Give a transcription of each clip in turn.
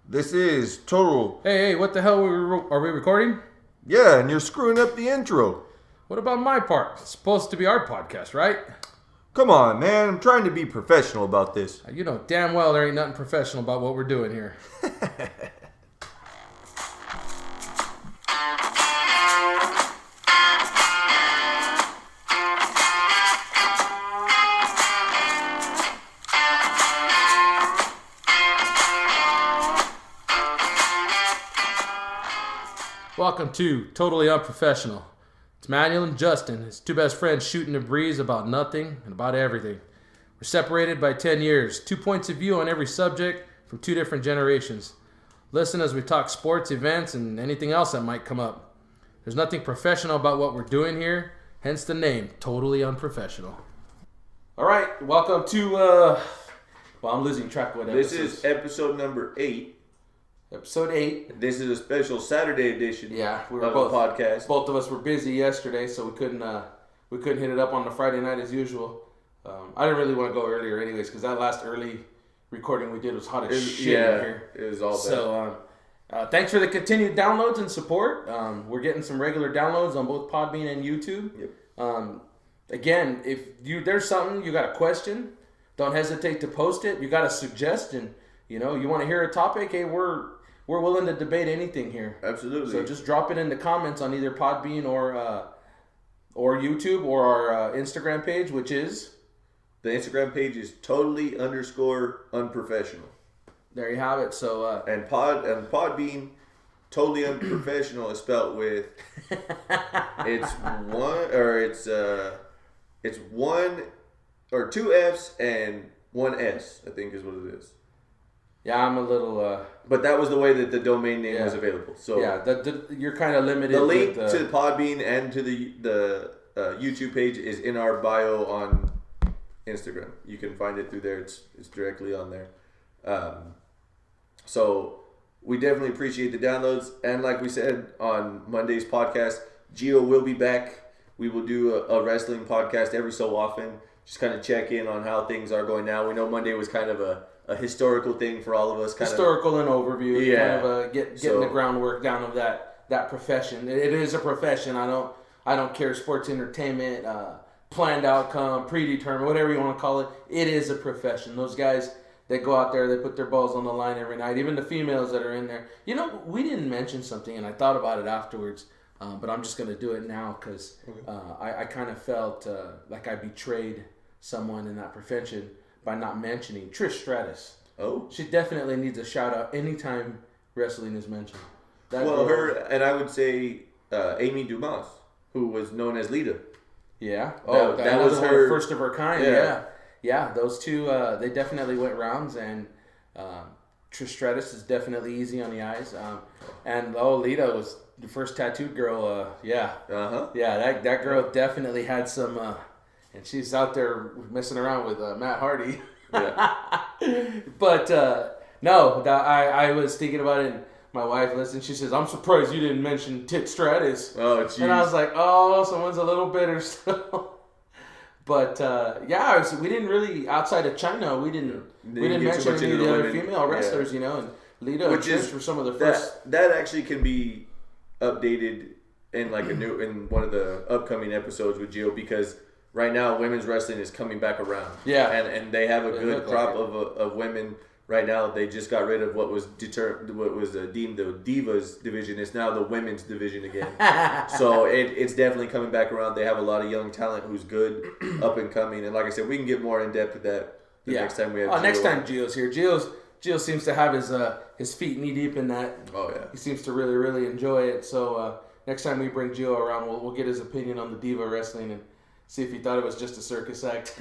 This is total. Hey, what the hell are we recording? Yeah, and you're screwing up the intro. What about my part? It's supposed to be our podcast, right? Come on, man. I'm trying to be professional about this. You know damn well there ain't nothing professional about what we're doing here. Welcome to Totally Unprofessional. It's Manuel and Justin, his two best friends shooting a breeze about nothing and about everything. We're separated by 10 years, 2 points of view on every subject from 2 different generations. Listen as we talk sports, events, and anything else that might come up. There's nothing professional about what we're doing here, hence the name, Totally Unprofessional. All right, welcome to, well, I'm losing track of what This episode. is episode number 8. Episode 8. This is a special Saturday edition Yeah, we were of both the podcast. Both of us were busy yesterday, so we couldn't hit it up on the Friday night as usual. I didn't really want to go earlier, anyways, because that last early recording we did was hot as shit in here. It was all bad. So thanks for the continued downloads and support. We're getting some regular downloads on both Podbean and YouTube. Yep. Again, if there's something you got a question, don't hesitate to post it. You got a suggestion, you want to hear a topic. Hey, we're willing to debate anything here. Absolutely. So just drop it in the comments on either Podbean or YouTube or our Instagram page, which is... The Instagram page is totally_unprofessional. There you have it. So And Podbean, totally unprofessional is spelled with it's one or 2 F's and 1 S, I think is what it is. yeah, I'm a little... But that was the way that the domain name was available. So yeah, you're kind of limited. the link with, to Podbean and to the YouTube page is in our bio on Instagram. You can find it through there. It's directly on there. So we definitely appreciate the downloads. And like we said on Monday's podcast, Gio will be back. We will do a wrestling podcast every so often. Just kind of check in on how things are going now. We know Monday was kind of a historical thing for all of us. Historical and overview. Yeah. Kind of getting the groundwork down of that profession. It is a profession. I don't care sports entertainment, planned outcome, predetermined, whatever you want to call it. It is a profession. Those guys that go out there, they put their balls on the line every night. Even the females that are in there. We didn't mention something, and I thought about it afterwards. But I'm just going to do it now because I kind of felt like I betrayed someone in that profession by not mentioning Trish Stratus. Oh. She definitely needs a shout out anytime wrestling is mentioned. Her, and I would say Amy Dumas, who was known as Lita. Yeah. That was her first of her kind. Yeah. Those two, they definitely went rounds, and Trish Stratus is definitely easy on the eyes. And Lita was the first tattooed girl. Yeah. That girl definitely had some. And she's out there messing around with Matt Hardy. Yeah. But no, I was thinking about it. And my wife listened. She says, "I'm surprised you didn't mention Tit Stratus." Oh, geez. And I was like, "Oh, someone's a little bitter still." But we didn't really, outside of China, we didn't mention any of the other female wrestlers, and Lita and Trish were some of the first. That actually can be updated in in one of the upcoming episodes with Gio, because right now women's wrestling is coming back around. Yeah, and they have a good crop of women. Right now, they just got rid of what was deemed the Divas division. It's now the women's division again. So it's definitely coming back around. They have a lot of young talent who's good, up and coming. And like I said, we can get more in depth with that next time we have Gio. Next time Gio's here. Gio seems to have his feet knee deep in that. Oh, yeah. He seems to really, really enjoy it. So next time we bring Gio around, we'll get his opinion on the Diva wrestling and see if he thought it was just a circus act.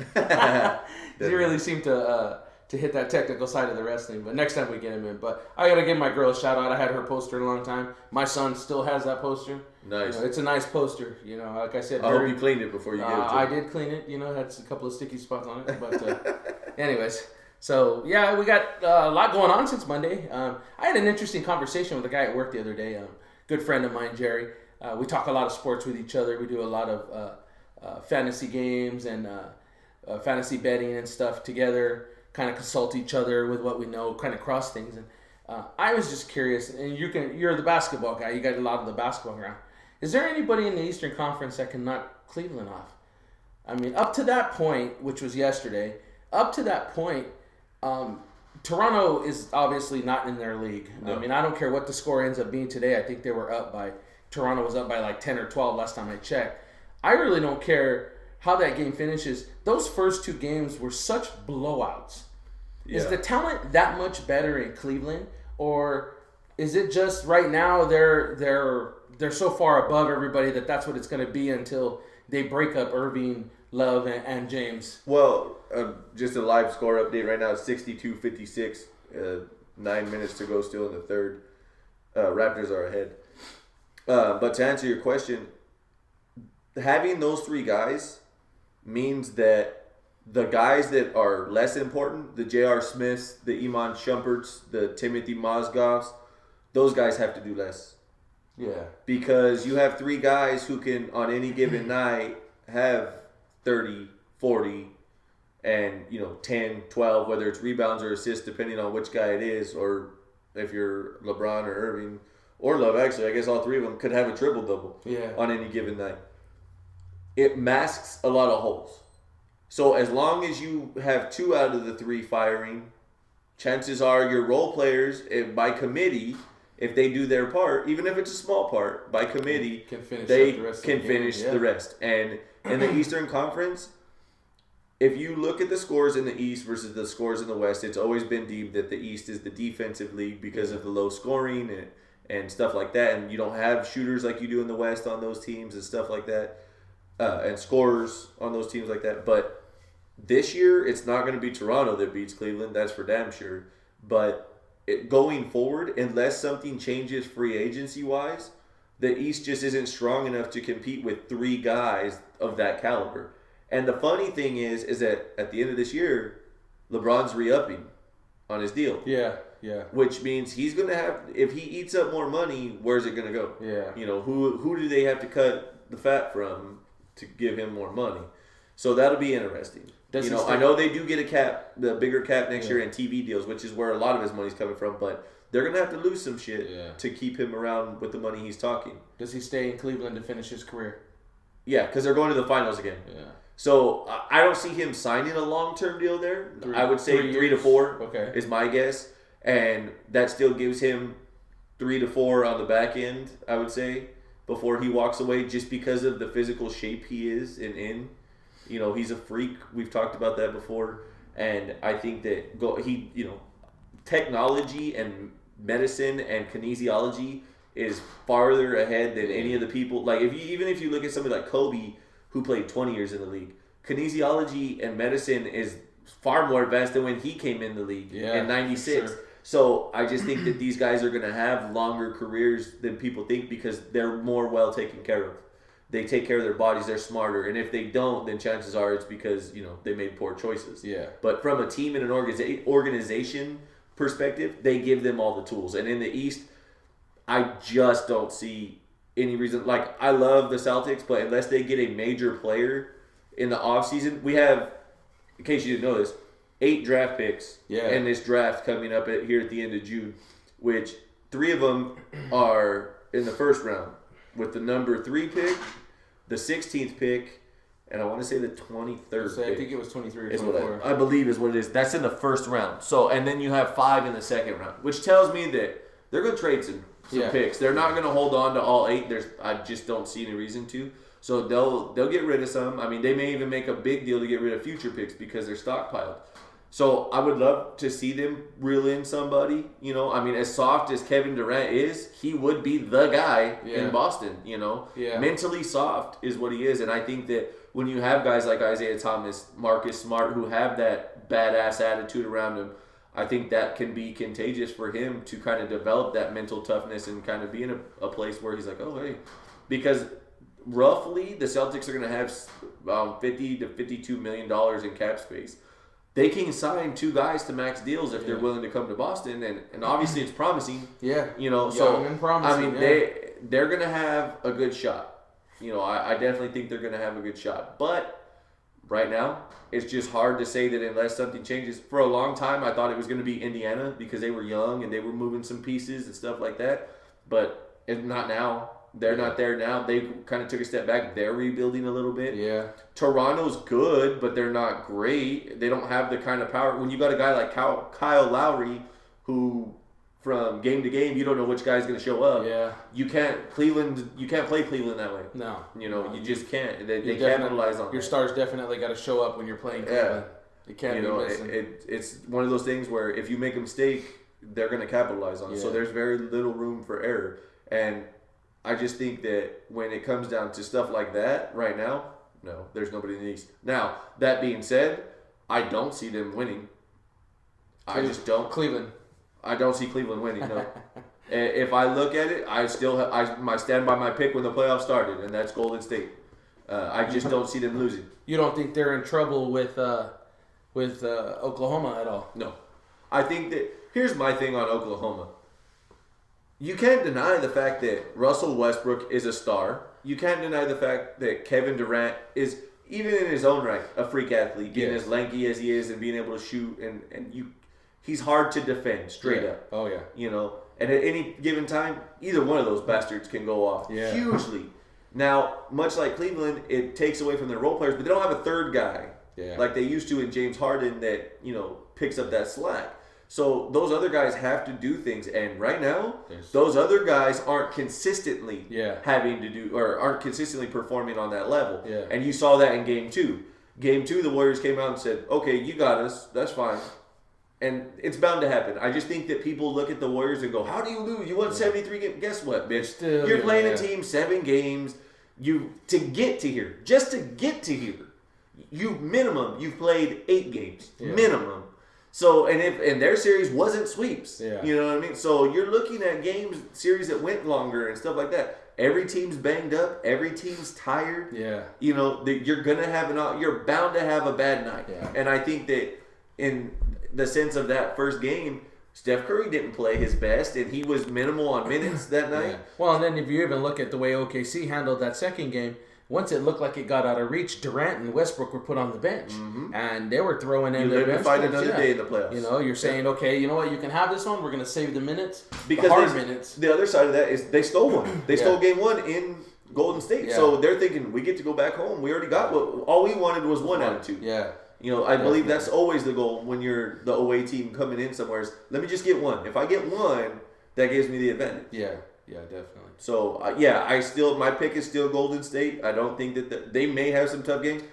He really seemed to hit that technical side of the wrestling, but next time we get him in. But I gotta give my girl a shout out. I had her poster in a long time. My son still has that poster. Nice. It's a nice poster. Like I said, I hope you cleaned it before you gave it to him. I did clean it. It had a couple of sticky spots on it. But anyways, so yeah, we got a lot going on since Monday. I had an interesting conversation with a guy at work the other day. Good friend of mine, Jerry. We talk a lot of sports with each other. We do a lot of fantasy games and fantasy betting and stuff together. Kind of consult each other with what we know, kind of cross things. I was just curious, and you're the basketball guy. You got a lot of the basketball ground. Is there anybody in the Eastern Conference that can knock Cleveland off? I mean, up to that point, which was yesterday, up to that point, Toronto is obviously not in their league. No. I mean, I don't care what the score ends up being today. I think they were Toronto was up by like 10 or 12 last time I checked. I really don't care how that game finishes. Those first two games were such blowouts. Yeah. Is the talent that much better in Cleveland, or is it just right now they're so far above everybody that's what it's going to be until they break up Irving, Love, and James? Well, just a live score update right now. It's 62-56. 9 minutes to go still in the third. Raptors are ahead. But to answer your question, having those three guys means that the guys that are less important, the J.R. Smiths, the Iman Shumperts, the Timothy Mozgovs, those guys have to do less. Yeah. Because you have three guys who can, on any given night, have 30, 40, and 10, 12, whether it's rebounds or assists, depending on which guy it is, or if you're LeBron or Irving or Love. Actually, I guess all three of them could have a triple-double on any given night. It masks a lot of holes. So as long as you have two out of the three firing, chances are your role players, by committee, if they do their part, even if it's a small part, by committee, they can finish the rest. And in the Eastern Conference, if you look at the scores in the East versus the scores in the West, it's always been deemed that the East is the defensive league because of the low scoring and stuff like that. And you don't have shooters like you do in the West on those teams and stuff like that, and scorers on those teams like that. But this year, it's not going to be Toronto that beats Cleveland. That's for damn sure. But going forward, unless something changes free agency-wise, the East just isn't strong enough to compete with three guys of that caliber. And the funny thing is that at the end of this year, LeBron's re-upping on his deal. Yeah. Which means he's going to have, if he eats up more money, where's it going to go? Yeah. Who do they have to cut the fat from to give him more money? So that'll be interesting. I know they do get the bigger cap next year and TV deals, which is where a lot of his money's coming from, but they're going to have to lose some shit to keep him around with the money he's talking. Does he stay in Cleveland to finish his career? Yeah, because they're going to the finals again. Yeah. So I don't see him signing a long-term deal there. I would say 3 to 4 is my guess, and that still gives him 3 to 4 on the back end, I would say, before he walks away, just because of the physical shape he is in. He's a freak. We've talked about that before. And I think that technology and medicine and kinesiology is farther ahead than any of the people. Like, even if you look at somebody like Kobe, who played 20 years in the league, kinesiology and medicine is far more advanced than when he came in the league in 96. Sure. So I just think that these guys are going to have longer careers than people think because they're more well taken care of. They take care of their bodies, they're smarter. And if they don't, then chances are it's because, they made poor choices. Yeah. But from a team and an organization perspective, they give them all the tools. And in the East, I just don't see any reason. Like, I love the Celtics, but unless they get a major player in the offseason, we have, in case you didn't know this, 8 draft picks in this draft coming up here at the end of June, which 3 of them are in the first round with the number 3 pick, the 16th pick, and I want to say the 23rd pick. I think it was 23 or 24. I believe is what it is. That's in the first round. So, and then you have 5 in the second round, which tells me that they're going to trade some picks. They're not going to hold on to all 8. I just don't see any reason to. So they'll get rid of some. I mean, they may even make a big deal to get rid of future picks because they're stockpiled. So I would love to see them reel in somebody. I mean, as soft as Kevin Durant is, he would be the guy in Boston. Mentally soft is what he is, and I think that when you have guys like Isaiah Thomas, Marcus Smart, who have that badass attitude around him, I think that can be contagious for him to kind of develop that mental toughness and kind of be in a place where he's like, oh hey, because roughly the Celtics are going to have $50 to $52 million in cap space. They can sign 2 guys to max deals if they're willing to come to Boston, and obviously it's promising. Yeah. So promising, I mean they're gonna have a good shot. I definitely think they're gonna have a good shot. But right now, it's just hard to say that unless something changes. For a long time, I thought it was going to be Indiana because they were young and they were moving some pieces and stuff like that. But not now. They're not there now. They kind of took a step back. They're rebuilding a little bit. Yeah. Toronto's good, but they're not great. They don't have the kind of power. When you got a guy like Kyle Lowry, who from game to game, you don't know which guy's going to show up. Yeah. You can't play Cleveland that way. No. You just can't. They capitalize on your that. stars definitely got to show up when you're playing Cleveland. You can't be missing. It's one of those things where if you make a mistake, they're going to capitalize on it. So there's very little room for error. And I just think that when it comes down to stuff like that right now, no, there's nobody in the East. Now, that being said, I don't see them winning. I just don't. Cleveland. I don't see Cleveland winning, no. If I look at it, I stand by my pick when the playoffs started, and that's Golden State. I just don't see them losing. You don't think they're in trouble with Oklahoma at all? No. I think that, here's my thing on Oklahoma. You can't deny the fact that Russell Westbrook is a star. You can't deny the fact that Kevin Durant is, even in his own right, a freak athlete, being as lanky as he is and being able to shoot, and he's hard to defend straight up. Oh, yeah. And at any given time, either one of those bastards can go off hugely. Now, much like Cleveland, it takes away from their role players, but they don't have a third guy like they used to in James Harden that, picks up that slack. So those other guys have to do things, and right now, those other guys aren't consistently having to do or aren't consistently performing on that level. Yeah. And you saw that in Game 2. Game 2, the Warriors came out and said, "Okay, you got us. That's fine." And it's bound to happen. I just think that people look at the Warriors and go, "How do you lose? You won 73 games. Guess what, bitch? You're playing a team 7 games. To get to here, just to get to here, you've played 8 games minimum." So, and their series wasn't sweeps. Yeah. You know what I mean? So you're looking at series that went longer and stuff like that. Every team's banged up. Every team's tired. Yeah. You're bound to have a bad night. Yeah. And I think that in the sense of that first game, Steph Curry didn't play his best, and he was minimal on minutes that night. Yeah. Well, and then if you even look at the way OKC handled that second game, once it looked like it got out of reach, Durant and Westbrook were put on the bench, and they were throwing in their bench. You fight another day in the playoffs. You're saying, okay, you know what, you can have this one. We're going to save the minutes, because the hard minutes. The other side of that is they stole one. They stole Game 1 in Golden State, so they're thinking we get to go back home. We already got all we wanted was 1 out of 2. Yeah. I believe that's always the goal when you're the away team coming in somewhere. Is let me just get 1. If I get 1, that gives me the advantage. Yeah. Yeah, definitely. So, my pick is still Golden State. I don't think that they may have some tough games.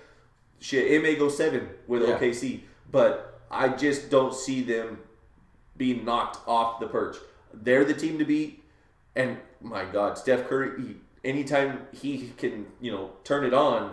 Shit, it may go 7 with OKC, but I just don't see them being knocked off the perch. They're the team to beat, and my God, Steph Curry, anytime he can, turn it on,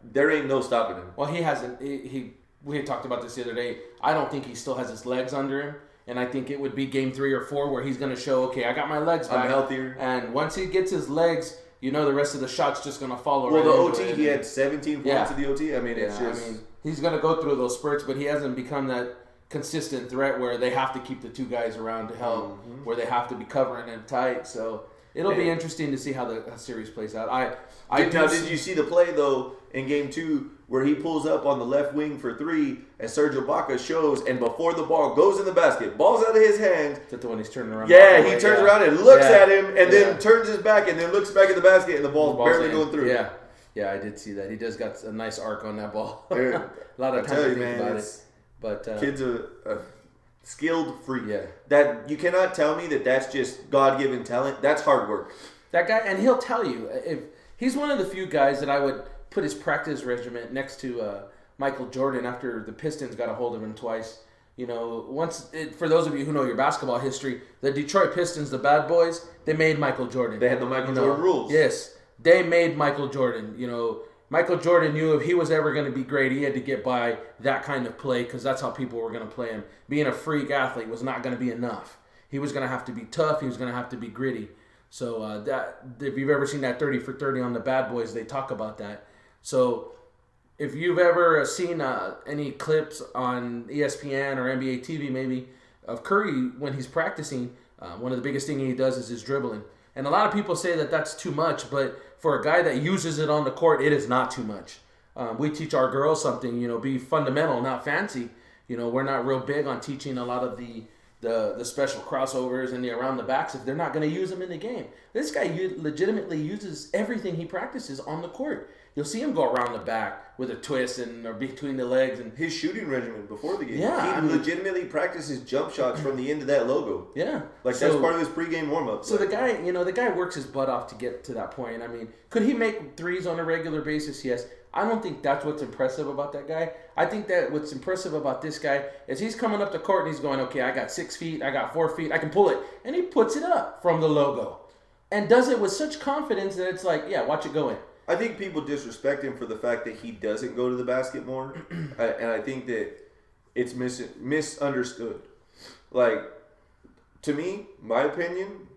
there ain't no stopping him. Well, he hasn't. We had talked about this the other day. I don't think he still has his legs under him. And I think it would be Game 3 or 4 where he's going to show, okay, I got my legs back. I'm healthier. And once he gets his legs, the rest of the shot's just going to follow. Well, the OT, he had 17 points in the OT. I mean, it's just... he's going to go through those spurts, but he hasn't become that consistent threat where they have to keep the 2 guys around to help, where they have to be covering him tight. So it'll be interesting to see how the series plays out. Did you see the play, though, in Game 2 where he pulls up on the left wing for 3 and Serge Ibaka shows, and before the ball goes in the basket, ball's out of his hands. Is that the one he's turning around? Yeah, he turns around and looks at him and then turns his back and then looks back at the basket and the ball's barely going through. Yeah. Yeah, I did see that. He does got a nice arc on that ball. A lot of time to think about it. But kid's a skilled freak. Yeah. That you cannot tell me that that's just God-given talent. That's hard work. That guy, and he'll tell you, if he's one of the few guys that I would put his practice regimen next to Michael Jordan after the Pistons got a hold of him twice. For those of you who know your basketball history, the Detroit Pistons, the bad boys, they made Michael Jordan. They had the Michael Jordan rules. Yes, they made Michael Jordan. Michael Jordan knew if he was ever going to be great, he had to get by that kind of play because that's how people were going to play him. Being a freak athlete was not going to be enough. He was going to have to be tough. He was going to have to be gritty. So that if you've ever seen that 30 for 30 on the Bad Boys, they talk about that. So if you've ever seen any clips on ESPN or NBA TV maybe of Curry when he's practicing, one of the biggest things he does is his dribbling. And a lot of people say that that's too much, but for a guy that uses it on the court, it is not too much. we teach our girls something, be fundamental, not fancy. We're not real big on teaching a lot of the special crossovers and the around the backs if they're not going to use them in the game. This guy legitimately uses everything he practices on the court. You'll see him go around the back with a twist or between the legs. And his shooting regimen before the game. Yeah, he legitimately practices jump shots from the end of that logo. Yeah. That's part of his pregame warm-up. So the guy works his butt off to get to that point. I mean, could he make threes on a regular basis? Yes. I don't think that's what's impressive about that guy. I think that what's impressive about this guy is he's coming up the court and he's going, okay, I got 6 feet, I got 4 feet, I can pull it. And he puts it up from the logo and does it with such confidence that it's like, yeah, watch it go in. I think people disrespect him for the fact that he doesn't go to the basket more. And I think that it's misunderstood. Like, to me, my opinion,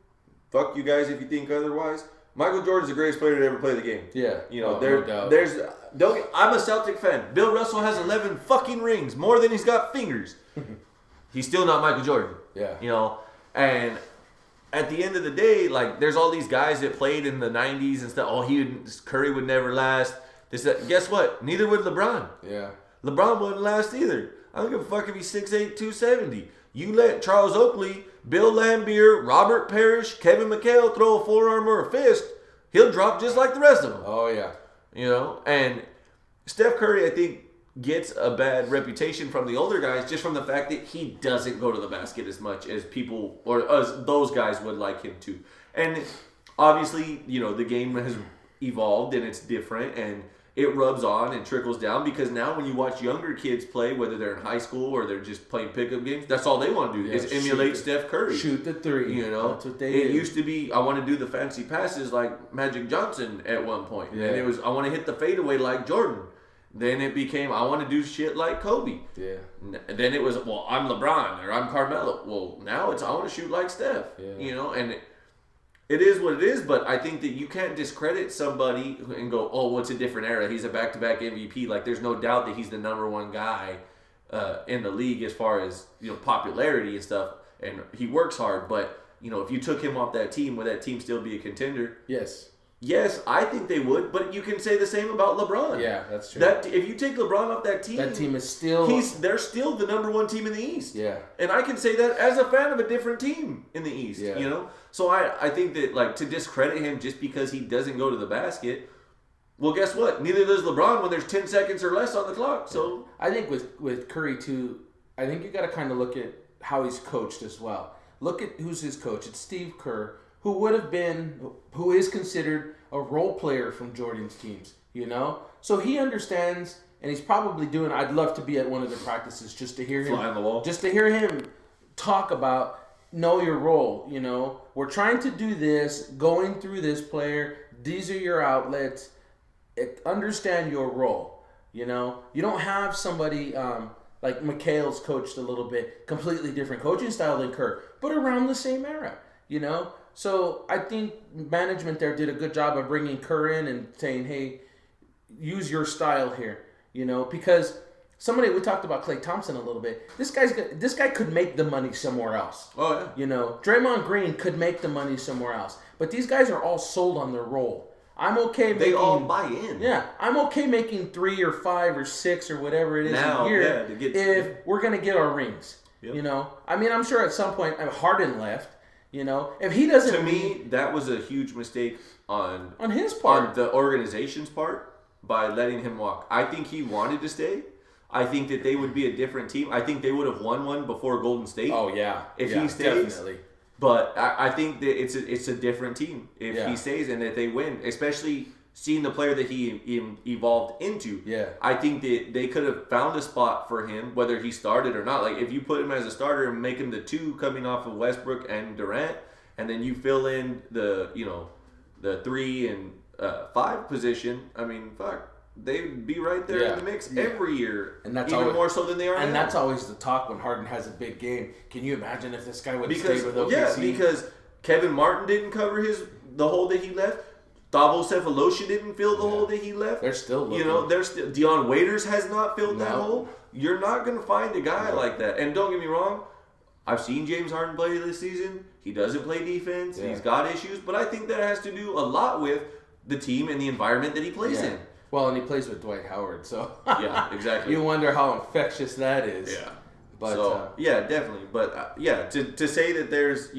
fuck you guys if you think otherwise, Michael Jordan's the greatest player to ever play the game. Yeah. No doubt. I'm a Celtic fan. Bill Russell has 11 fucking rings, more than he's got fingers. He's still not Michael Jordan. Yeah. And at the end of the day, like, there's all these guys that played in the 90s and stuff. Curry would never last. Guess what? Neither would LeBron. Yeah. LeBron wouldn't last either. I don't give a fuck if he's 6'8", 270. You let Charles Oakley, Bill Laimbeer, Robert Parrish, Kevin McHale throw a forearm or a fist, he'll drop just like the rest of them. Oh, yeah. And Steph Curry, I think, gets a bad reputation from the older guys just from the fact that he doesn't go to the basket as much as people or as those guys would like him to. And obviously, the game has evolved and it's different and it rubs on and trickles down because now when you watch younger kids play, whether they're in high school or they're just playing pickup games, that's all they want to do is emulate Steph Curry. Shoot the three. That's what they do. It used to be, I want to do the fancy passes like Magic Johnson at one point. Yeah. And it was, I want to hit the fadeaway like Jordan. Then it became, I want to do shit like Kobe. Yeah. Then it was, well, I'm LeBron or I'm Carmelo. Well, now it's, I want to shoot like Steph. Yeah. And it is what it is, but I think that you can't discredit somebody and go, oh, well, it's a different era. He's a back-to-back MVP. Like, there's no doubt that he's the number one guy in the league as far as, popularity and stuff. And he works hard, but, if you took him off that team, would that team still be a contender? Yes, I think they would, but you can say the same about LeBron. Yeah, that's true. If you take LeBron off that team is still... they're still the number one team in the East. Yeah. And I can say that as a fan of a different team in the East, So I think that, like, to discredit him just because he doesn't go to the basket, well, guess what? Neither does LeBron when there's 10 seconds or less on the clock. So I think with Curry, too, I think you got to kind of look at how he's coached as well. Look at who's his coach. It's Steve Kerr, who is considered a role player from Jordan's teams, So he understands, and he's probably doing, I'd love to be at one of the practices just to hear him. Fly on the wall. Just to hear him talk about, know your role, We're trying to do this, going through this player. These are your outlets. Understand your role, You don't have somebody like McHale's coached a little bit, completely different coaching style than Kerr, but around the same era, So I think management there did a good job of bringing Kerr in and saying, hey, use your style here, because we talked about Klay Thompson a little bit. This guy could make the money somewhere else. Oh, yeah. Draymond Green could make the money somewhere else. But these guys are all sold on their role. I'm okay making... They all buy in. Yeah. I'm okay making 3 or 5 or 6 or whatever it is a year if we're going to get our rings. Yep. I mean, I'm sure at some point Harden left. If he doesn't... To me, that was a huge mistake on his part. On the organization's part by letting him walk. I think he wanted to stay. I think that they would be a different team. I think they would have won one before Golden State. Oh, yeah. If he stays. Definitely. But I think that it's a different team if he stays and that they win, especially seeing the player that he evolved into. Yeah. I think that they could have found a spot for him, whether he started or not. Like, if you put him as a starter and make him the 2 coming off of Westbrook and Durant, and then you fill in the 3 and 5 position, I mean, fuck. They'd be right there in the mix every year, and that's even more so than they are now. And that's always the talk when Harden has a big game. Can you imagine if this guy would have stayed with OKC? Yeah, because Kevin Martin didn't cover the hole that he left. Thavo Sefolosha didn't fill the hole that he left. They're still looking. Deion Waiters has not filled that hole. You're not going to find a guy like that. And don't get me wrong, I've seen James Harden play this season. He doesn't play defense. Yeah. He's got issues, but I think that has to do a lot with the team and the environment that he plays in. Well, and he plays with Dwight Howard, so yeah, exactly. You wonder how infectious that is. Yeah. But so, yeah, definitely. But yeah, to say that there's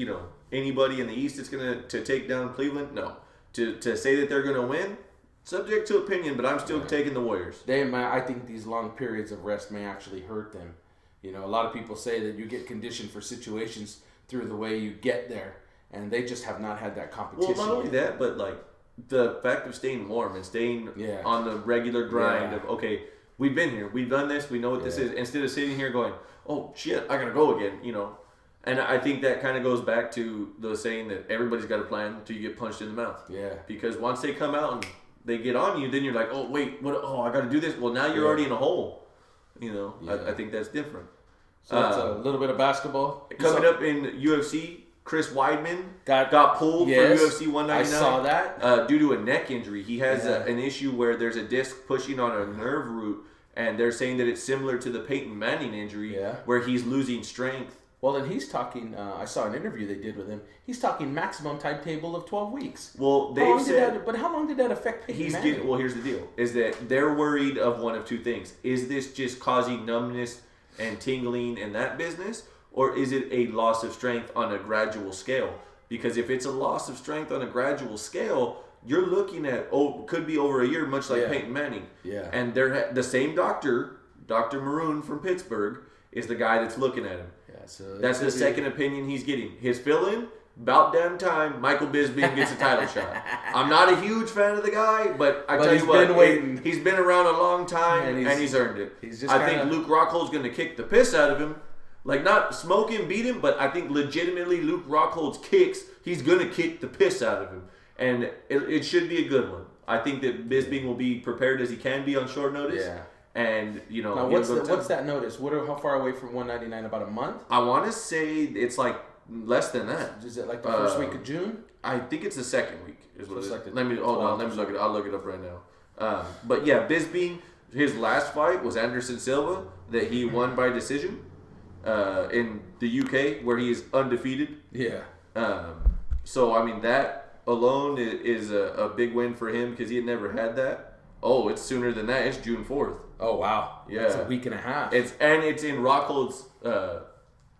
anybody in the East that's gonna take down Cleveland, no. To say that they're gonna win, subject to opinion, but I'm still taking the Warriors. I think these long periods of rest may actually hurt them. A lot of people say that you get conditioned for situations through the way you get there, and they just have not had that competition. Well, not only that, but like the fact of staying warm and staying on the regular grind of, okay, we've been here, we've done this, we know what this is, instead of sitting here going, oh shit, I gotta go again, And I think that kind of goes back to the saying that everybody's got a plan until you get punched in the mouth. Yeah. Because once they come out and they get on you, then you're like, oh wait, what? Oh, I gotta do this. Well, now you're already in a hole. I think that's different. So that's a little bit of basketball. Coming up in UFC, Chris Weidman got pulled for UFC 199. I saw that. Due to a neck injury. He has an issue where there's a disc pushing on a nerve root, and they're saying that it's similar to the Peyton Manning injury, where he's losing strength. Well, then he's talking, I saw an interview they did with him. He's talking maximum timetable of 12 weeks. Well, they've said... But how long did that affect Peyton Manning? Well, here's the deal, is that they're worried of one of two things. Is this just causing numbness and tingling in that business, or is it a loss of strength on a gradual scale? Because if it's a loss of strength on a gradual scale, you're looking at, could be over a year, much like Peyton Manning. Yeah. And they're the same doctor, Dr. Maroon from Pittsburgh, is the guy that's looking at him. Yeah, so that's the second opinion he's getting. His fill-in, about damn time, Michael Bisping gets a title shot. I'm not a huge fan of the guy, but I tell you what, he's been around a long time, and he's earned it. I think Luke Rockhold's going to kick the piss out of him. Like, not smoke him, beat him, but I think legitimately Luke Rockhold's kicks, he's going to kick the piss out of him. And it should be a good one. I think that Bisping will be prepared as he can be on short notice. Yeah. And, now, what's that notice? How far away from 199? About a month? I want to say it's like less than that. Is it like the first week of June? I think it's the second week. Let me look it. I'll look it up right now. But yeah, Bisping, his last fight was Anderson Silva that he won by decision in the UK, where he is undefeated. Yeah. So I mean that alone is a big win for him because he had never had that. Oh, it's sooner than that. It's June 4th. Oh wow. Yeah. It's a week and a half. It's in Rockhold's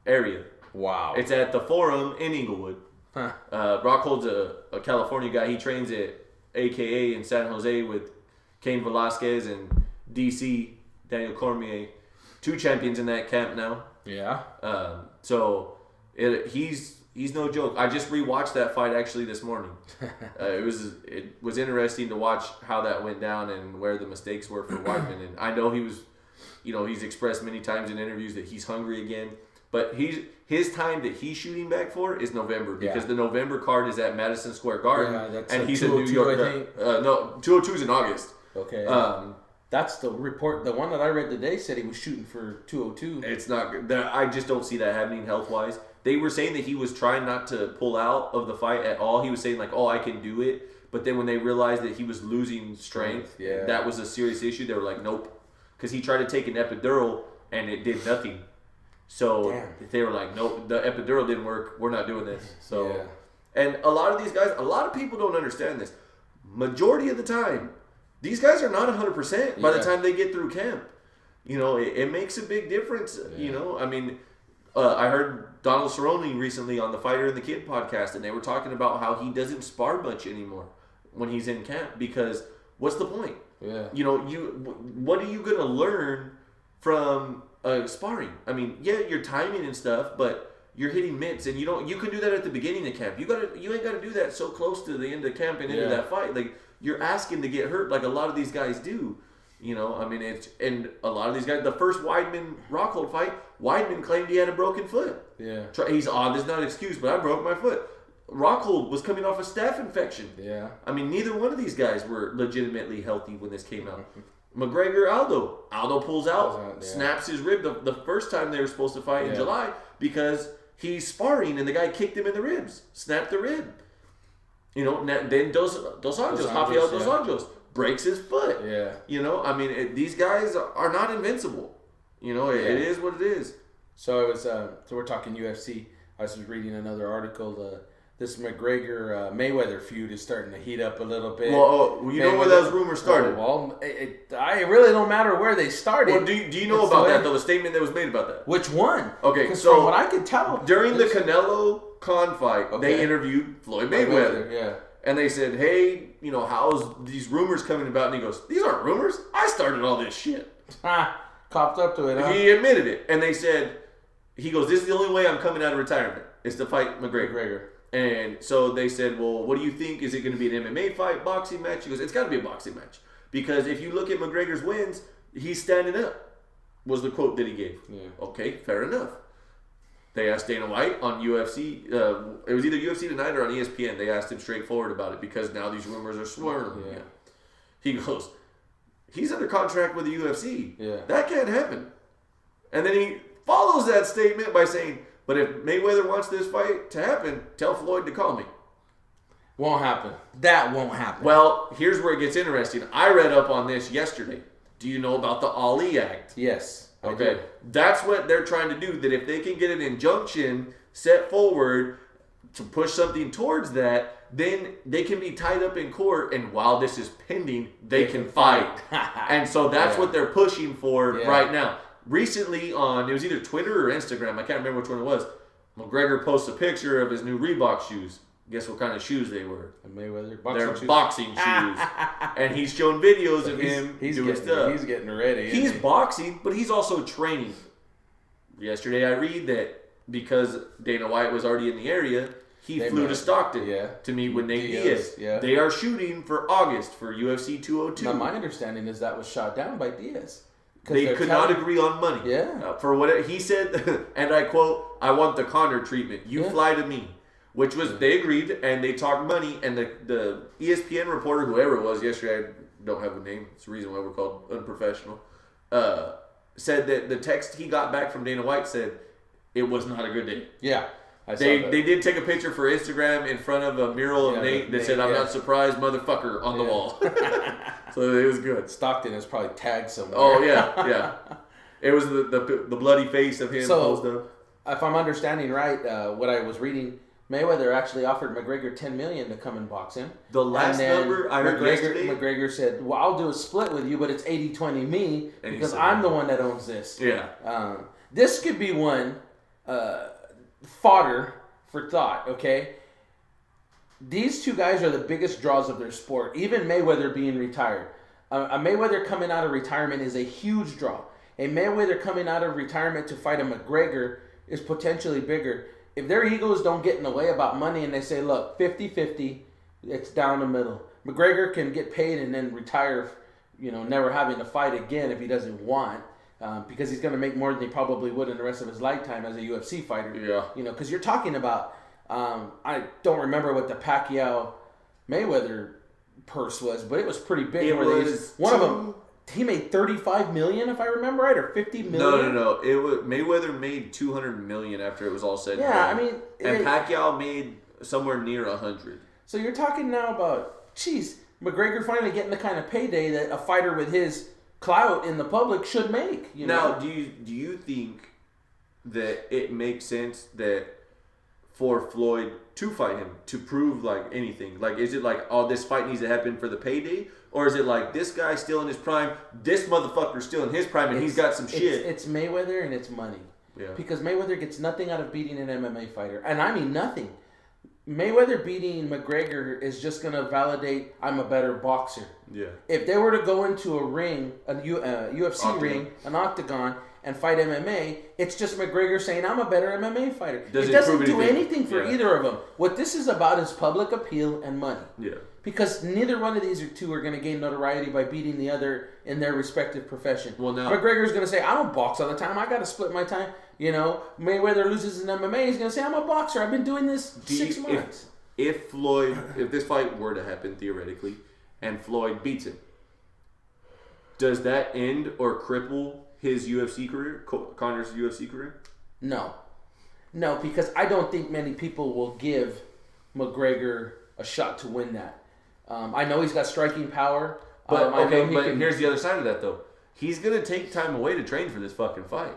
area. Wow. It's at the Forum in Inglewood. Huh. Rockhold's a California guy. He trains at AKA in San Jose with Cain Velasquez and DC, Daniel Cormier. 2 champions in that camp now. Yeah. So he's no joke. I just rewatched that fight actually this morning. It was interesting to watch how that went down and where the mistakes were for Weidman. And I know he was, he's expressed many times in interviews that he's hungry again. But his time that he's shooting back for is November because the November card is at Madison Square Garden, and he's in New York. No, 202 is in August. Okay. That's the report. The one that I read today said he was shooting for 202. It's not good. I just don't see that happening health wise. They were saying that he was trying not to pull out of the fight at all. He was saying like, "Oh, I can do it." But then when they realized that he was losing strength, that was a serious issue. They were like, "Nope," because he tried to take an epidural and it did nothing. So they were like, "Nope, the epidural didn't work. We're not doing this." So, and a lot of these guys, a lot of people don't understand this. Majority of the time, these guys are not 100% by the time they get through camp. It makes a big difference. I mean, I heard Donald Cerrone recently on the Fighter and the Kid podcast, and they were talking about how he doesn't spar much anymore when he's in camp because what's the point? Yeah. What are you gonna learn from sparring? I mean, you're timing and stuff, but you're hitting mitts, and you can do that at the beginning of camp. You ain't gotta do that so close to the end of camp and into that fight. Like you're asking to get hurt, like a lot of these guys do. I mean, and a lot of these guys. The first Weidman-Rockhold fight, Weidman claimed he had a broken foot. Yeah, he's this is not an excuse, but I broke my foot. Rockhold was coming off a staph infection. Yeah, I mean, neither one of these guys were legitimately healthy when this came out. McGregor, Aldo pulls out, snaps his rib the first time they were supposed to fight in July because he's sparring and the guy kicked him in the ribs, snapped the rib. Then Dos Anjos, Rafael Dos Anjos breaks his foot. Yeah. I mean, these guys are not invincible. It is what it is. So it was. So we're talking UFC. I was reading another article. this McGregor Mayweather feud is starting to heat up a little bit. Well, you know where those rumors started. I really don't matter where they started. Well, do you know about that though? The statement that was made about that. Which one? Okay, because so from what I could tell, during the Canelo Khan fight, they interviewed Floyd Mayweather. Yeah. And they said, hey, how's these rumors coming about? And he goes, these aren't rumors. I started all this shit. Copped up to it, huh? He admitted it. And they said, he goes, this is the only way I'm coming out of retirement is to fight McGregor. And so they said, well, what do you think? Is it going to be an MMA fight, boxing match? He goes, it's got to be a boxing match. Because if you look at McGregor's wins, he's standing up, was the quote that he gave. Yeah. Okay, fair enough. They asked Dana White on UFC, it was either UFC Tonight or on ESPN. They asked him straightforward about it because now these rumors are swirling. Yeah. He goes, he's under contract with the UFC. Yeah. That can't happen. And then he follows that statement by saying, but if Mayweather wants this fight to happen, tell Floyd to call me. Won't happen. That won't happen. Well, here's where it gets interesting. I read up on this yesterday. Do you know about the Ali Act? Yes. Okay, that's what they're trying to do. That if they can get an injunction set forward to push something towards that, then they can be tied up in court. And while this is pending, they can fight. And so that's what they're pushing for right now. Recently on, it was either Twitter or Instagram, I can't remember which one it was, McGregor posts a picture of his new Reebok shoes. Guess what kind of shoes they were? Mayweather boxing shoes. And he's shown videos of him doing stuff. He's getting ready. He's boxing, but he's also training. Yesterday I read that because Dana White was already in the area, he flew to Stockton to meet with Nate Diaz. Yeah. They are shooting for August for UFC 202. Now my understanding is that was shot down by Diaz. They could not agree on money. Yeah. For what he said, and I quote, I want the Conor treatment. You fly to me. Which was, they agreed, and they talked money, and the ESPN reporter, whoever it was yesterday, I don't have a name, it's the reason why we're called unprofessional, said that the text he got back from Dana White said, it was not a good day. Yeah. They did take a picture for Instagram in front of a mural of Nate that said, I'm not surprised, motherfucker, on the wall. So it was good. Stockton is probably tagged somewhere. Oh, yeah. It was the bloody face of him posed up. If I'm understanding right, what I was reading, Mayweather actually offered McGregor $10 million to come and box him. The last number I heard yesterday, McGregor said, well, I'll do a split with you, but it's 80-20 me because I'm the one that owns this. Yeah. This could be one fodder for thought, okay? These two guys are the biggest draws of their sport, even Mayweather being retired. A Mayweather coming out of retirement is a huge draw. A Mayweather coming out of retirement to fight a McGregor is potentially bigger. If their egos don't get in the way about money and they say, look, 50-50, it's down the middle. McGregor can get paid and then retire, never having to fight again if he doesn't want, because he's going to make more than he probably would in the rest of his lifetime as a UFC fighter. Yeah. Because you're talking about, I don't remember what the Pacquiao-Mayweather purse was, but it was pretty big. One of them, he made $35 million, if I remember right, or $50 million. No. It was Mayweather made $200 million after it was all said. Yeah, and done. And Pacquiao made somewhere near $100. So you're talking now about, McGregor finally getting the kind of payday that a fighter with his clout in the public should make. Now, do you think that it makes sense that for Floyd to fight him to prove anything? Is it this fight needs to happen for the payday? Or is it this guy's still in his prime, this motherfucker's still in his prime, and he's got some shit? It's Mayweather and it's money. Yeah. Because Mayweather gets nothing out of beating an MMA fighter. And I mean nothing. Mayweather beating McGregor is just going to validate I'm a better boxer. Yeah. If they were to go into a ring, a UFC ring, an octagon, and fight MMA, it's just McGregor saying, I'm a better MMA fighter. It doesn't do anything for either of them. What this is about is public appeal and money. Yeah. Because neither one of these two are going to gain notoriety by beating the other in their respective profession. Well, now McGregor's going to say, I don't box all the time. I got to split my time. Mayweather loses in MMA. He's going to say, I'm a boxer. I've been doing this 6 months. If this fight were to happen theoretically, and Floyd beats him, does that end or cripple his UFC career, Conor's UFC career? No, because I don't think many people will give McGregor a shot to win that. I know he's got striking power. But here's the other side of that, though. He's going to take time away to train for this fucking fight.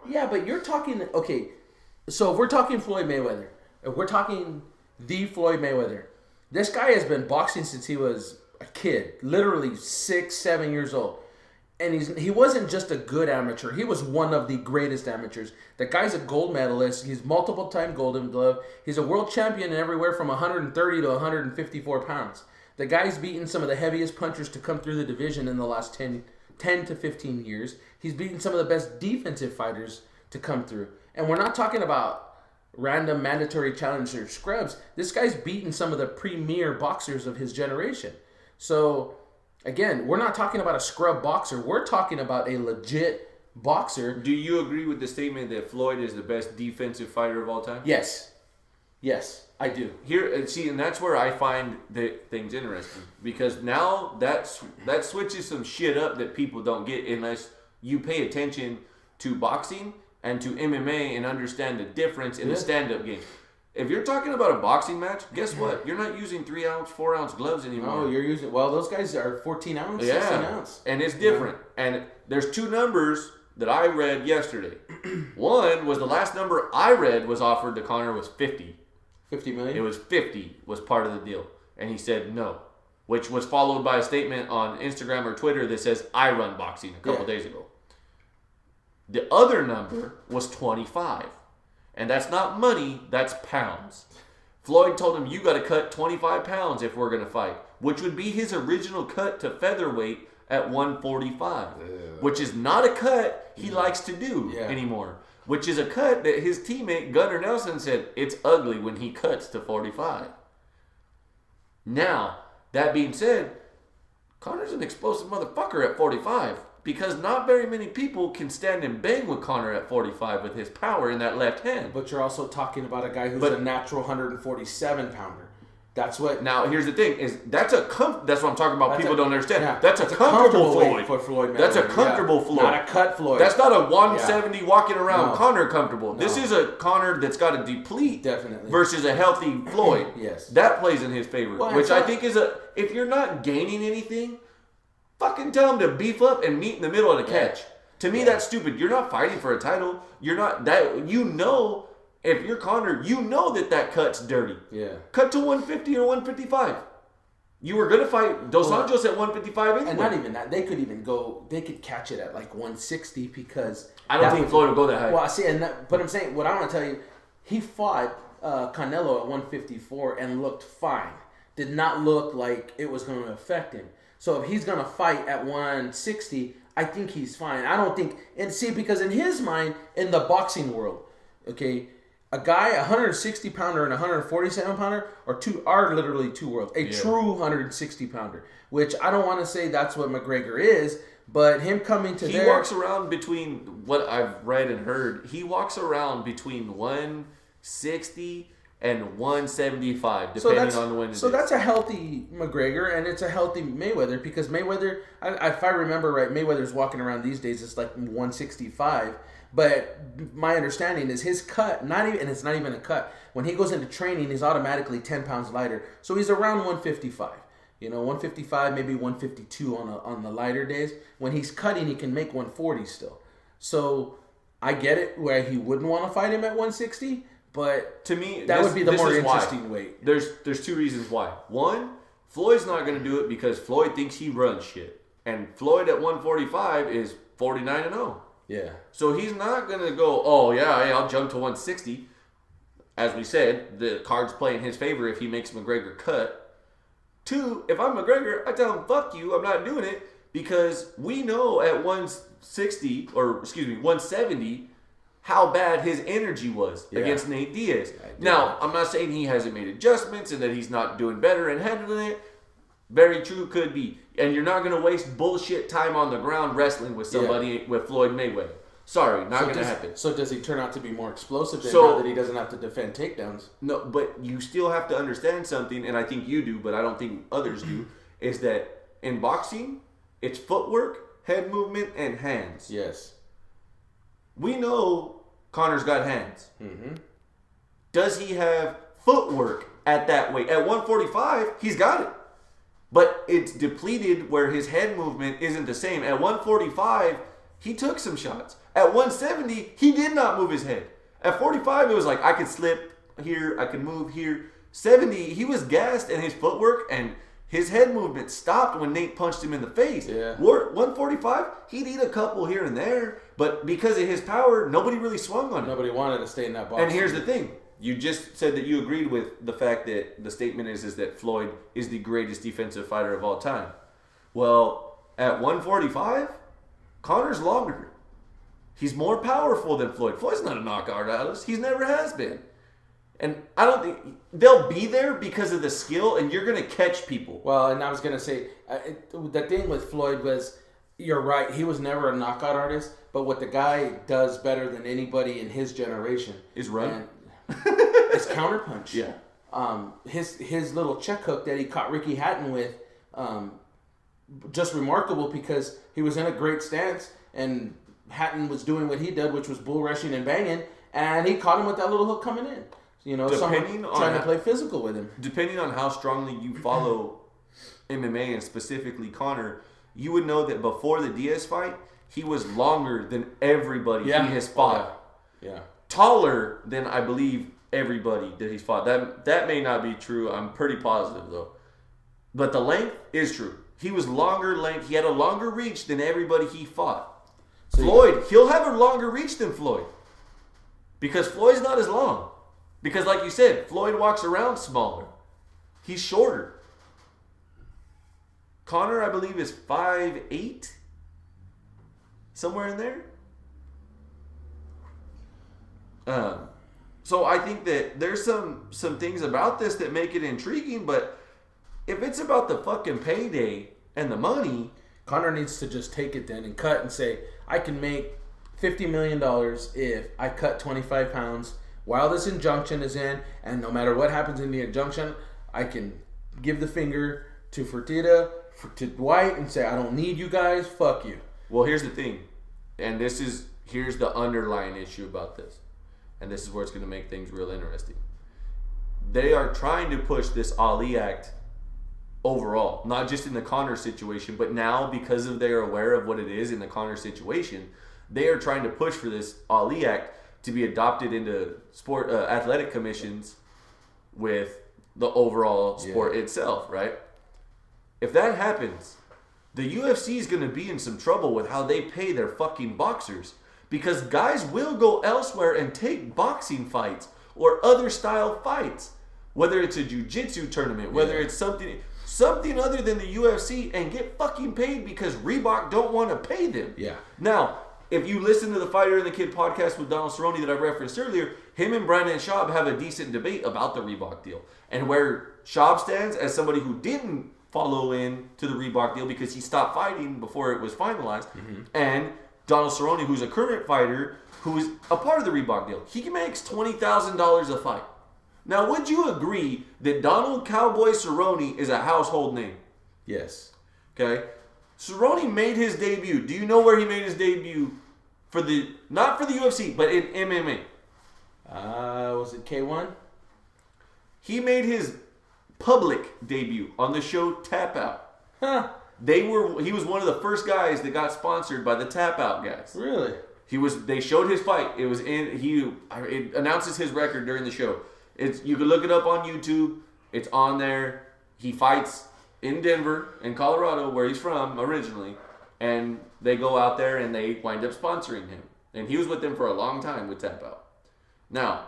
Yeah, but you're talking... Okay, so if we're talking Floyd Mayweather, if we're talking the Floyd Mayweather. This guy has been boxing since he was a kid, literally 6, 7 years old. And he wasn't just a good amateur. He was one of the greatest amateurs. The guy's a gold medalist. He's multiple-time Golden Glove. He's a world champion everywhere from 130 to 154 pounds. The guy's beaten some of the heaviest punchers to come through the division in the last 10 to 15 years. He's beaten some of the best defensive fighters to come through. And we're not talking about random mandatory challenger scrubs. This guy's beaten some of the premier boxers of his generation. So, again, we're not talking about a scrub boxer. We're talking about a legit boxer. Do you agree with the statement that Floyd is the best defensive fighter of all time? Yes. Yes, I do. And that's where I find the things interesting. Because now that switches some shit up that people don't get unless you pay attention to boxing and to MMA and understand the difference in the stand-up game. If you're talking about a boxing match, guess what? You're not using 3-ounce, 4-ounce gloves anymore. No, you're using... Well, those guys are 14 ounce, 16 ounce. And it's different. Yeah. And there's two numbers that I read yesterday. One was the last number I read was offered to Conor was 50. 50 million? It was 50 was part of the deal. And he said no. Which was followed by a statement on Instagram or Twitter that says, I run boxing a couple days ago. The other number was 25. And that's not money, that's pounds. Floyd told him, you got to cut 25 pounds if we're going to fight, which would be his original cut to featherweight at 145, which is not a cut he likes to do anymore, which is a cut that his teammate Gunnar Nelson said it's ugly when he cuts to 45. Now, that being said, Conor's an explosive motherfucker at 45. Because not very many people can stand and bang with Conor at 45 with his power in that left hand. But you're also talking about a guy who's a natural 147 pounder. That's what. Now here's the thing: is that's what I'm talking about. People don't understand. Yeah, that's a comfortable Floyd. For Floyd Mayweather. That's a comfortable Floyd. Not a cut Floyd. That's not a 170 walking around Conor comfortable. No. This is a Conor that's got to deplete. Definitely. Versus a healthy Floyd. Yes. That plays in his favor, which I think is if you're not gaining anything. Fucking tell him to beef up and meet in the middle of the catch. To me, that's stupid. You're not fighting for a title. You're not that. If you're Conor, that cut's dirty. Yeah. Cut to 150 or 155. You were gonna fight Dos Anjos at 155 anyway. And not even that. They could catch it at like 160 because I don't think Floyd will go that high. Well, I see, but I'm saying what I want to tell you, he fought Canelo at 154 and looked fine. Did not look like it was going to affect him. So if he's going to fight at 160, I think he's fine. I don't think... And see, because in his mind, in the boxing world, okay, a guy, a 160-pounder and a 147-pounder are literally two worlds. A true 160-pounder, which I don't want to say that's what McGregor is, but him coming to He walks around between, what I've read and heard, he walks around between 160 and 175, depending on when it is. So that's a healthy McGregor, and it's a healthy Mayweather, because Mayweather, if I remember right, Mayweather's walking around these days, it's like 165. But my understanding is his cut, and it's not even a cut. When he goes into training, he's automatically 10 pounds lighter. So he's around 155. 155, maybe 152 on the lighter days. When he's cutting, he can make 140 still. So I get it where he wouldn't want to fight him at 160. But to me, that would be the more interesting weight. There's two reasons why. One, Floyd's not going to do it because Floyd thinks he runs shit. And Floyd at 145 is 49-0. Yeah. So he's not going to go, I'll jump to 160. As we said, the cards play in his favor if he makes McGregor cut. Two, if I'm McGregor, I tell him, fuck you, I'm not doing it. Because we know at 170, how bad his energy was against Nate Diaz. Now, I'm not saying he hasn't made adjustments and that he's not doing better and handling it. Very true, could be. And you're not going to waste bullshit time on the ground wrestling with somebody with Floyd Mayweather. Sorry, not going to happen. So does he turn out to be more explosive now that he doesn't have to defend takedowns? No, but you still have to understand something, and I think you do, but I don't think others do, is that in boxing, it's footwork, head movement, and hands. Yes. We know Conor's got hands. Mm-hmm. Does he have footwork at that weight? At 145, he's got it. But it's depleted where his head movement isn't the same. At 145, he took some shots. At 170, he did not move his head. At 45, it was like, I could slip here, I could move here. 70, he was gassed, and his footwork and his head movement stopped when Nate punched him in the face. Yeah. 145, he'd eat a couple here and there, but because of his power, nobody really swung on him. Nobody wanted to stay in that box. And here's the thing. You just said that you agreed with the fact that the statement is that Floyd is the greatest defensive fighter of all time. Well, at 145, Conor's longer. He's more powerful than Floyd. Floyd's not a knockout artist. He never has been. And I don't think they'll be there because of the skill, and you're going to catch people. Well, and I was going to say, the thing with Floyd was, you're right, he was never a knockout artist, but what the guy does better than anybody in his generation is run. It's counterpunch. Yeah. His little check hook that he caught Ricky Hatton with, just remarkable because he was in a great stance, and Hatton was doing what he did, which was bull rushing and banging, and he caught him with that little hook coming in. You know, someone trying to play physical with him. Depending on how strongly you follow MMA and specifically Conor, you would know that before the Diaz fight, he was longer than everybody he has fought. Yeah. Taller than, I believe, everybody that he's fought. That may not be true. I'm pretty positive, though. But the length is true. He was longer length. He had a longer reach than everybody he fought. So Floyd, he'll have a longer reach than Floyd. Because Floyd's not as long. Because like you said, Floyd walks around smaller. He's shorter. Conor, I believe, is 5'8". Somewhere in there. So I think that there's some things about this that make it intriguing, but if it's about the fucking payday and the money, Conor needs to just take it then and cut and say, I can make $50 million if I cut 25 pounds while this injunction is in, and no matter what happens in the injunction, I can give the finger to Fertitta, to Dwight, and say, I don't need you guys, fuck you. Well, here's the thing, and here's the underlying issue about this, and this is where it's going to make things real interesting. They are trying to push this Ali Act overall, not just in the Conor situation, but now because of they're aware of what it is in the Conor situation, they are trying to push for this Ali Act to be adopted into sport athletic commissions with the overall sport itself, right? If that happens, the UFC is going to be in some trouble with how they pay their fucking boxers, because guys will go elsewhere and take boxing fights or other style fights, whether it's a jiu-jitsu tournament, whether it's something other than the UFC, and get fucking paid because Reebok don't want to pay them. Yeah. Now, if you listen to the Fighter and the Kid podcast with Donald Cerrone that I referenced earlier, him and Brandon Schaub have a decent debate about the Reebok deal. And where Schaub stands as somebody who didn't follow in to the Reebok deal because he stopped fighting before it was finalized, and Donald Cerrone, who's a current fighter, who's a part of the Reebok deal. He makes $20,000 a fight. Now, would you agree that Donald Cowboy Cerrone is a household name? Yes. Okay? Cerrone made his debut. Do you know where he made his debut? Not for the UFC, but in MMA. Was it K1? He made his public debut on the show Tap Out. Huh. He was one of the first guys that got sponsored by the Tap Out guys. Really? They showed his fight. It announces his record during the show. You can look it up on YouTube. It's on there. He fights in Denver, in Colorado, where he's from originally, and they go out there and they wind up sponsoring him. And he was with them for a long time with Tap Out. Now,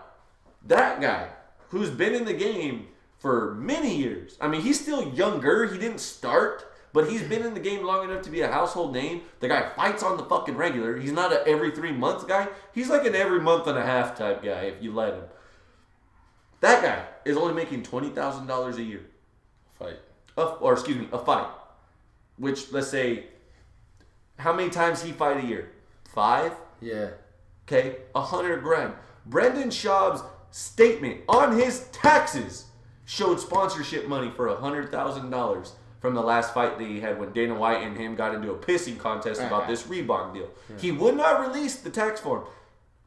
that guy, who's been in the game for many years, I mean, he's still younger. He didn't start, but he's been in the game long enough to be a household name. The guy fights on the fucking regular. He's not an every 3 months guy. He's like an every month and a half type guy if you let him. That guy is only making $20,000 a year. A fight. Which, let's say, how many times he fight a year? 5? Yeah. Okay, $100,000. Brendan Schaub's statement on his taxes showed sponsorship money for $100,000 from the last fight that he had when Dana White and him got into a pissing contest about this Reebok deal. Yeah. He would not release the tax form.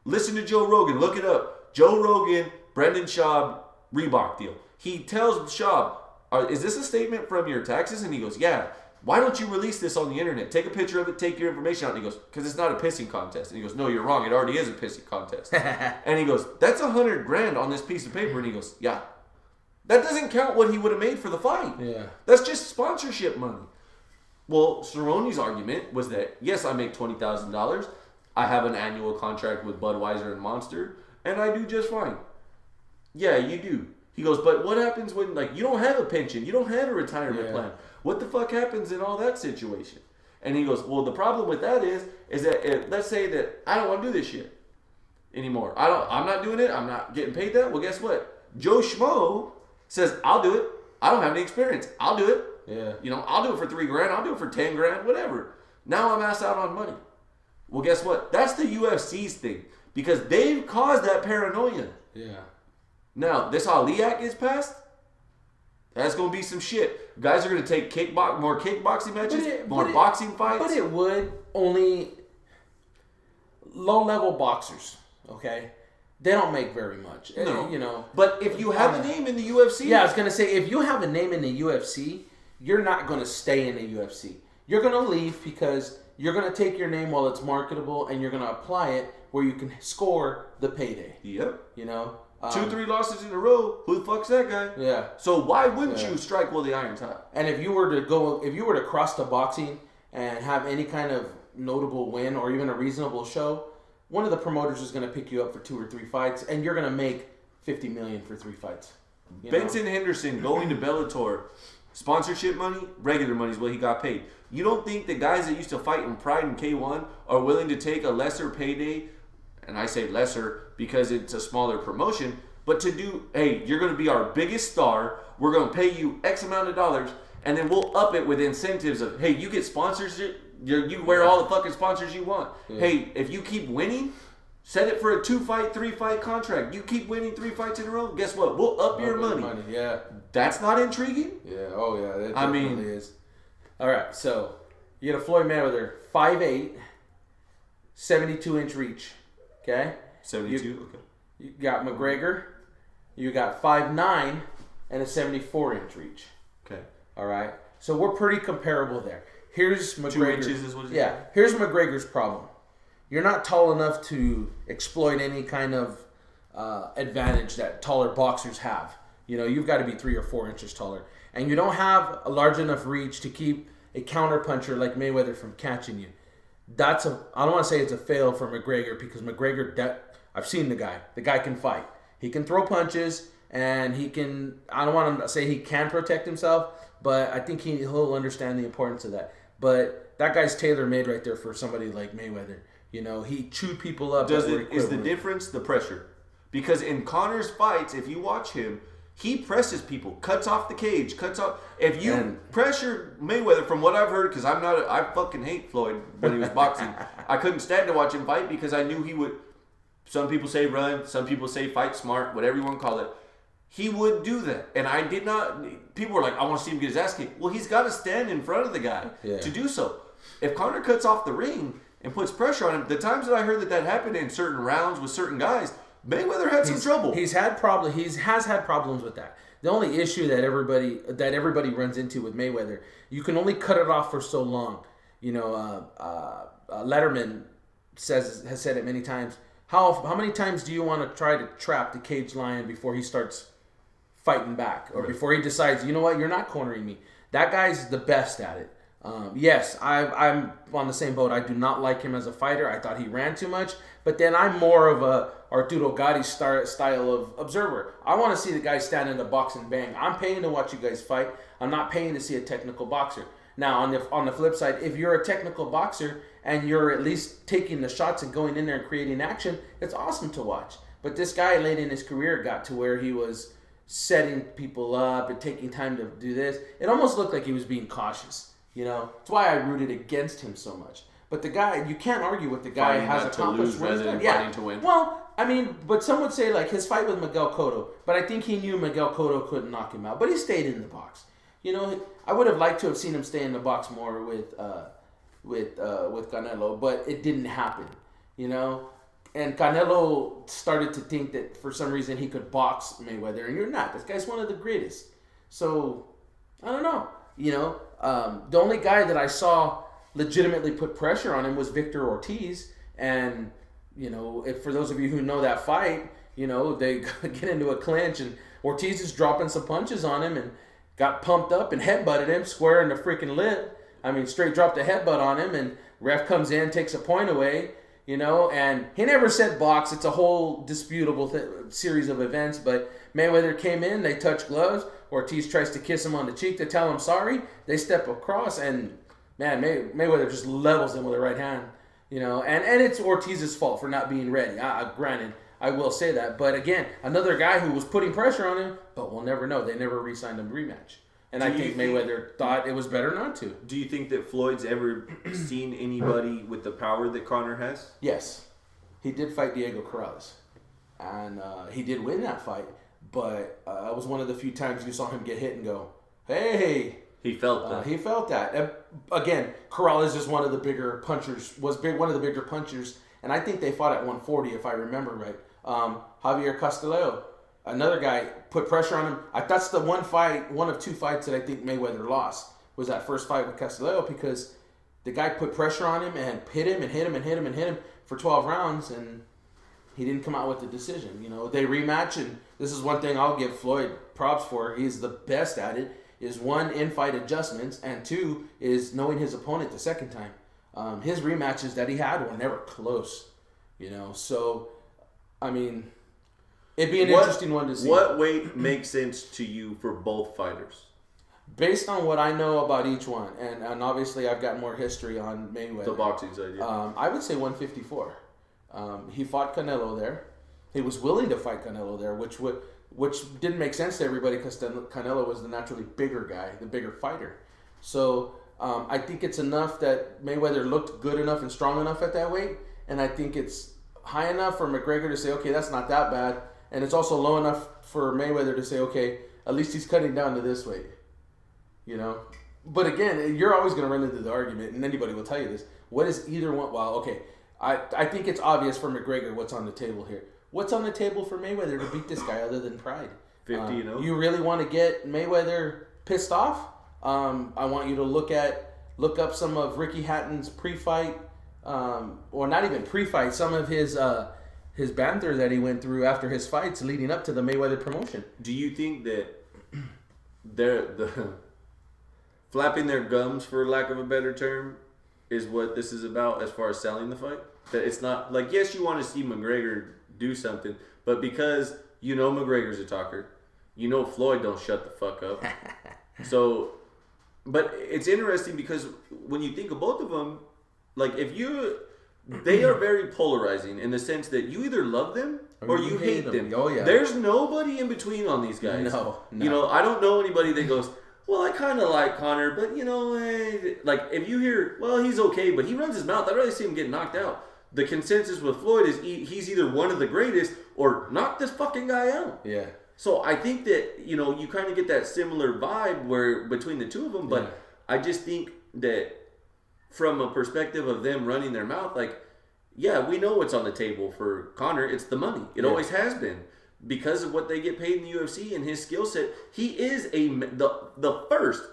Listen to Joe Rogan. Look it up. Joe Rogan, Brendan Schaub, Reebok deal. He tells Schaub, is this a statement from your taxes? And he goes, yeah. Why don't you release this on the internet? Take a picture of it, take your information out. And he goes, because it's not a pissing contest. And he goes, no, you're wrong. It already is a pissing contest. And he goes, that's $100,000 on this piece of paper. And he goes, yeah. That doesn't count what he would have made for the fight. Yeah. That's just sponsorship money. Well, Cerrone's argument was that, yes, I make $20,000. I have an annual contract with Budweiser and Monster, and I do just fine. Yeah, you do. He goes, but what happens when, like, you don't have a pension? You don't have a retirement plan. What the fuck happens in all that situation? And he goes, well, the problem with that is that let's say that I don't want to do this shit anymore. I'm not doing it. I'm not getting paid that. Well, guess what? Joe Schmo says, I'll do it. I don't have any experience. I'll do it. Yeah. You know, I'll do it for $3,000. I'll do it for $10,000. Whatever. Now I'm asked out on money. Well, guess what? That's the UFC's thing because they've caused that paranoia. Yeah. Now, this Ali Act is passed. That's going to be some shit. Guys are going to take more kickboxing matches, more boxing fights. But it would only low-level boxers, okay? They don't make very much. No. You know. But if you have a name in the UFC. Yeah, I was going to say, if you have a name in the UFC, you're not going to stay in the UFC. You're going to leave because you're going to take your name while it's marketable and you're going to apply it where you can score the payday. Yep. You know? 2-3 losses in a row. Who the fuck's that guy? Yeah. So why wouldn't you strike while the iron's hot? And if you were to cross to boxing and have any kind of notable win or even a reasonable show, one of the promoters is going to pick you up for 2 or 3 fights, and you're going to make $50 million for 3 fights. Benson Henderson going to Bellator, sponsorship money, regular money is what he got paid. You don't think the guys that used to fight in Pride and K1 are willing to take a lesser payday? And I say lesser because it's a smaller promotion, but to do, hey, you're going to be our biggest star. We're going to pay you X amount of dollars, and then we'll up it with incentives of, hey, you get sponsorship. You wear all the fucking sponsors you want. Yeah. Hey, if you keep winning, set it for a 2-fight, 3-fight contract. You keep winning 3 fights in a row, guess what? We'll up your money. Yeah. That's not intriguing? Yeah. Oh, yeah. That definitely is. All right. So, you got a Floyd Mayweather, 5'8", 72-inch reach. Okay? 72? Okay. You got McGregor. You got 5'9", and a 74-inch reach. Okay. All right? So, we're pretty comparable there. Here's McGregor. 2 inches is what it is. Yeah. Here's McGregor's problem. You're not tall enough to exploit any kind of advantage that taller boxers have. You know, you've got to be 3 or 4 inches taller. And you don't have a large enough reach to keep a counterpuncher like Mayweather from catching you. I don't want to say it's a fail for McGregor because McGregor, I've seen the guy. The guy can fight. He can throw punches and he can, I don't want to say he can protect himself, but I think he'll understand the importance of that. But that guy's tailor-made right there for somebody like Mayweather. You know, he chewed people up. Is the difference the pressure? Because in Conor's fights, if you watch him, he presses people, cuts off the cage, cuts off. If you pressure Mayweather, from what I've heard, because I fucking hate Floyd when he was boxing. I couldn't stand to watch him fight because I knew he would. Some people say run, some people say fight smart, whatever you want to call it. He would do that, and I did not. People were like, "I want to see him get his ass kicked." Well, he's got to stand in front of the guy to do so. If Conor cuts off the ring and puts pressure on him, the times that I heard that happened in certain rounds with certain guys, Mayweather had some trouble. He has had problems with that. The only issue that everybody runs into with Mayweather, you can only cut it off for so long. You know, Letterman has said it many times. How many times do you want to try to trap the caged lion before he starts fighting back, or before he decides, you know what, you're not cornering me? That guy's the best at it. Yes, I'm on the same boat. I do not like him as a fighter. I thought he ran too much. But then I'm more of a Arturo Gatti style of observer. I want to see the guy stand in the box and bang. I'm paying to watch you guys fight. I'm not paying to see a technical boxer. Now, on the flip side, if you're a technical boxer and you're at least taking the shots and going in there and creating action, it's awesome to watch. But this guy late in his career got to where he was setting people up and taking time to do this. It almost looked like he was being cautious. You know, that's why I rooted against him so much. But the guy, you can't argue with the guy has accomplished rather than fighting to win. Well, I mean, but some would say like his fight with Miguel Cotto, but I think he knew Miguel Cotto couldn't knock him out. But he stayed in the box. You know, I would have liked to have seen him stay in the box more with Canelo, but it didn't happen. You know, and Canelo started to think that for some reason he could box Mayweather, and you're not. This guy's one of the greatest. So I don't know. You know, the only guy that I saw legitimately put pressure on him was Victor Ortiz. And, you know, for those of you who know that fight, they get into a clinch, and Ortiz is dropping some punches on him and got pumped up and headbutted him square in the freaking lip. I mean, straight dropped a headbutt on him, and ref comes in, takes a point away, and he never said box. It's a whole disputable series of events, but Mayweather came in, they touched gloves. Ortiz tries to kiss him on the cheek to tell him sorry. They step across, and man, Mayweather just levels him with a right hand, and it's Ortiz's fault for not being ready. Granted, I will say that. But again, another guy who was putting pressure on him, but we'll never know. They never re-signed him rematch. And I think Mayweather thought it was better not to. Do you think that Floyd's ever seen anybody with the power that Conor has? Yes. He did fight Diego Corrales. And he did win that fight. But it was one of the few times you saw him get hit and go, hey. He felt that. He felt that. Again, Corrales is one of the bigger punchers, one of the bigger punchers. And I think they fought at 140, if I remember right. Javier Castillejo, another guy, put pressure on him. That's the one of two fights that I think Mayweather lost, was that first fight with Castillejo, because the guy put pressure on him and hit him and hit him and hit him and hit him for 12 rounds, and he didn't come out with the decision. They rematch, and this is one thing I'll give Floyd props for. He's the best at it, is one, in-fight adjustments, and two, is knowing his opponent the second time. His rematches that he had were never close, So, I mean, it'd be an interesting one to see. What weight makes sense to you for both fighters? Based on what I know about each one, and obviously I've got more history on Mayweather. The boxing side, yeah. I would say 154. He fought Canelo there. He was willing to fight Canelo there, which didn't make sense to everybody because Canelo was the naturally bigger guy, the bigger fighter. So I think it's enough that Mayweather looked good enough and strong enough at that weight, and I think it's high enough for McGregor to say, okay, that's not that bad, and it's also low enough for Mayweather to say, okay, at least he's cutting down to this weight, But again, you're always going to run into the argument, and anybody will tell you this. What is either one? Well, okay, I think it's obvious for McGregor what's on the table here. What's on the table for Mayweather to beat this guy other than pride? 50, You really want to get Mayweather pissed off? I want you to look up some of Ricky Hatton's pre-fight, or not even pre-fight, some of his banter that he went through after his fights leading up to the Mayweather promotion. Do you think that the flapping their gums, for lack of a better term, is what this is about as far as selling the fight? That it's not like, yes, you want to see McGregor do something, but because McGregor's a talker, Floyd don't shut the fuck up. So, but it's interesting because when you think of both of them, like they are very polarizing in the sense that you either love them or you hate them. Oh yeah. There's nobody in between on these guys. No. I don't know anybody that goes, well, I kind of like Conor, but like if you hear, well, he's okay, but he runs his mouth, I'd rather see him get knocked out. The consensus with Floyd is he's either one of the greatest or knock this fucking guy out. Yeah. So I think that, you kind of get that similar vibe where between the two of them, but yeah. I just think that from a perspective of them running their mouth, like, yeah, we know what's on the table for Conor. It's the money. It always has been. Because of what they get paid in the UFC and his skill set, he is the first.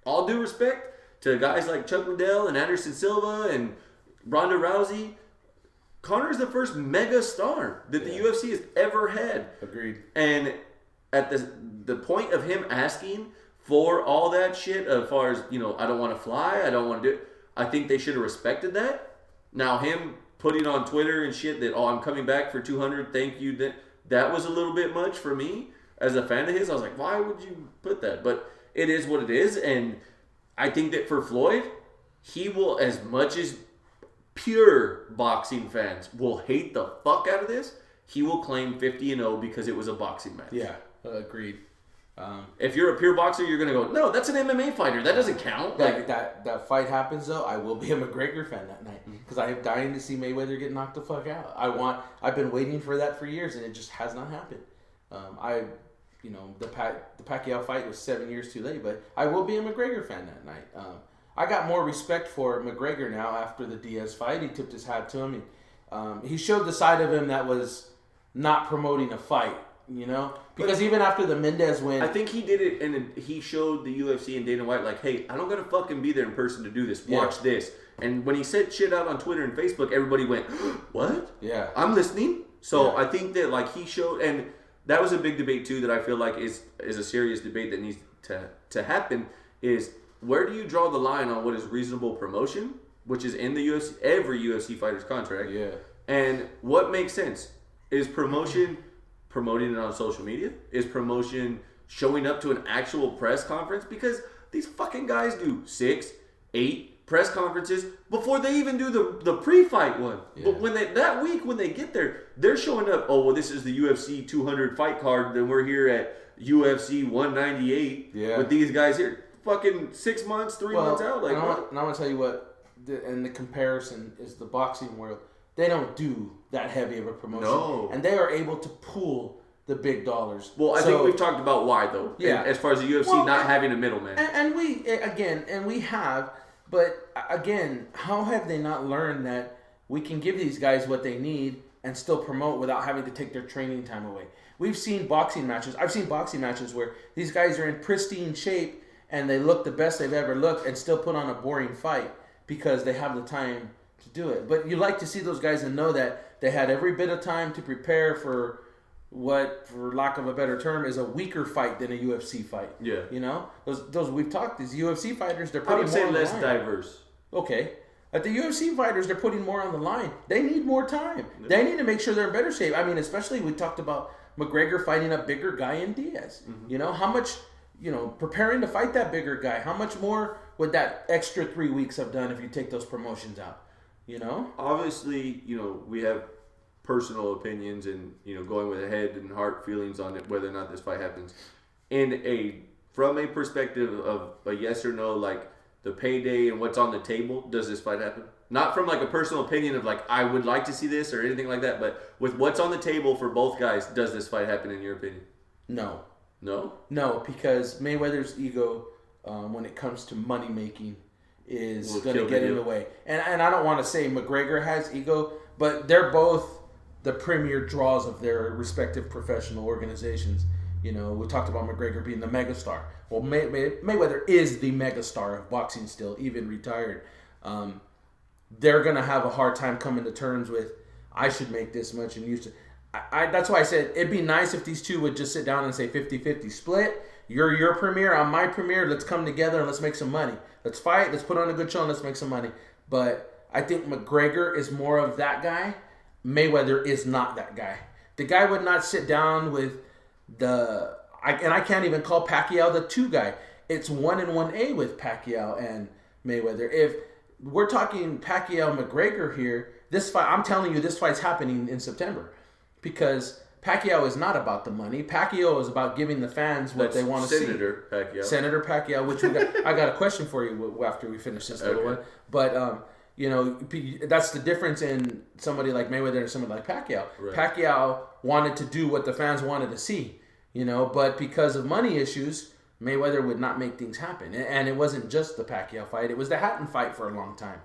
All due respect to guys like Chuck Liddell and Anderson Silva and Ronda Rousey, Conor's the first mega star that the UFC has ever had. Agreed. And at the point of him asking for all that shit, as far as, I don't want to fly, I don't want to do it, I think they should have respected that. Now, him putting on Twitter and shit that, I'm coming back for 200, thank you, that was a little bit much for me as a fan of his. I was like, why would you put that? But it is what it is. And I think that for Floyd, he will, as much as pure boxing fans will hate the fuck out of this, he will claim 50-0 because it was a boxing match. Yeah, agreed. If you're a pure boxer, you're going to go, no, that's an MMA fighter. That doesn't count. That fight happens, though, I will be a McGregor fan that night because I am dying to see Mayweather get knocked the fuck out. I've been waiting for that for years, and it just has not happened. The Pacquiao fight was 7 years too late, but I will be a McGregor fan that night. I got more respect for McGregor now after the Diaz fight. He tipped his hat to him. He showed the side of him that was not promoting a fight. Because even after the Mendez win, I think he did it, and he showed the UFC and Dana White like, hey, I don't gotta fucking be there in person to do this. Watch this. And when he said shit out on Twitter and Facebook, everybody went, what? Yeah. I'm listening. So I think that like he showed, and that was a big debate too that I feel like is a serious debate that needs to happen. Is where do you draw the line on what is reasonable promotion, which is in the UFC, every UFC fighter's contract, and what makes sense? Is promotion promoting it on social media? Is promotion showing up to an actual press conference? Because these fucking guys do 6, 8 press conferences before they even do the pre-fight one. Yeah. But when that week when they get there, they're showing up. Oh well, this is the UFC 200 fight card. Then we're here at UFC 198 with these guys here. Fucking 6 months, 3 months out. Like, and I want to tell you what. And the comparison is the boxing world. They don't do that heavy of a promotion. No. And they are able to pool the big dollars. Well, I think we've talked about why, though. Yeah. As far as the UFC not having a middleman. And we have. But, again, how have they not learned that we can give these guys what they need and still promote without having to take their training time away? We've seen boxing matches. I've seen boxing matches where these guys are in pristine shape and they look the best they've ever looked and still put on a boring fight because they have the time to do it. But you like to see those guys and know that they had every bit of time to prepare for what, for lack of a better term, is a weaker fight than a UFC fight. Yeah. You know? Those we've talked, these UFC fighters, they're putting more on the line. I would say less diverse. Okay. But the UFC fighters, they're putting more on the line. They need more time. Yeah. They need to make sure they're in better shape. I mean, especially we talked about McGregor fighting a bigger guy in Diaz. Mm-hmm. You know, how much, preparing to fight that bigger guy, how much more would that extra 3 weeks have done if you take those promotions out? Obviously, we have personal opinions and, going with head and heart feelings on it, whether or not this fight happens. From a perspective of a yes or no, like the payday and what's on the table, does this fight happen? Not from like a personal opinion of like, I would like to see this or anything like that, but with what's on the table for both guys, does this fight happen in your opinion? No. No? No, because Mayweather's ego, when it comes to money making, is going to get in the way. And I don't want to say McGregor has ego, but they're both the premier draws of their respective professional organizations. We talked about McGregor being the megastar. Well, Mayweather is the megastar of boxing still, even retired. They're going to have a hard time coming to terms with, I should make this much and you should. That's why I said it'd be nice if these two would just sit down and say 50-50 split. You're your premier, I'm my premier. Let's come together and let's make some money. Let's fight. Let's put on a good show and let's make some money. But I think McGregor is more of that guy. Mayweather is not that guy. The guy would not sit down with I can't even call Pacquiao the 2 guy. It's 1 and 1A with Pacquiao and Mayweather. If we're talking Pacquiao McGregor here, this fight, I'm telling you, this fight's happening in September. Because Pacquiao is not about the money. Pacquiao is about giving the fans what they want to see. Senator Pacquiao, which I got a question for you after we finish this little one. But, that's the difference in somebody like Mayweather and somebody like Pacquiao. Right. Pacquiao wanted to do what the fans wanted to see, but because of money issues, Mayweather would not make things happen. And it wasn't just the Pacquiao fight. It was the Hatton fight for a long time,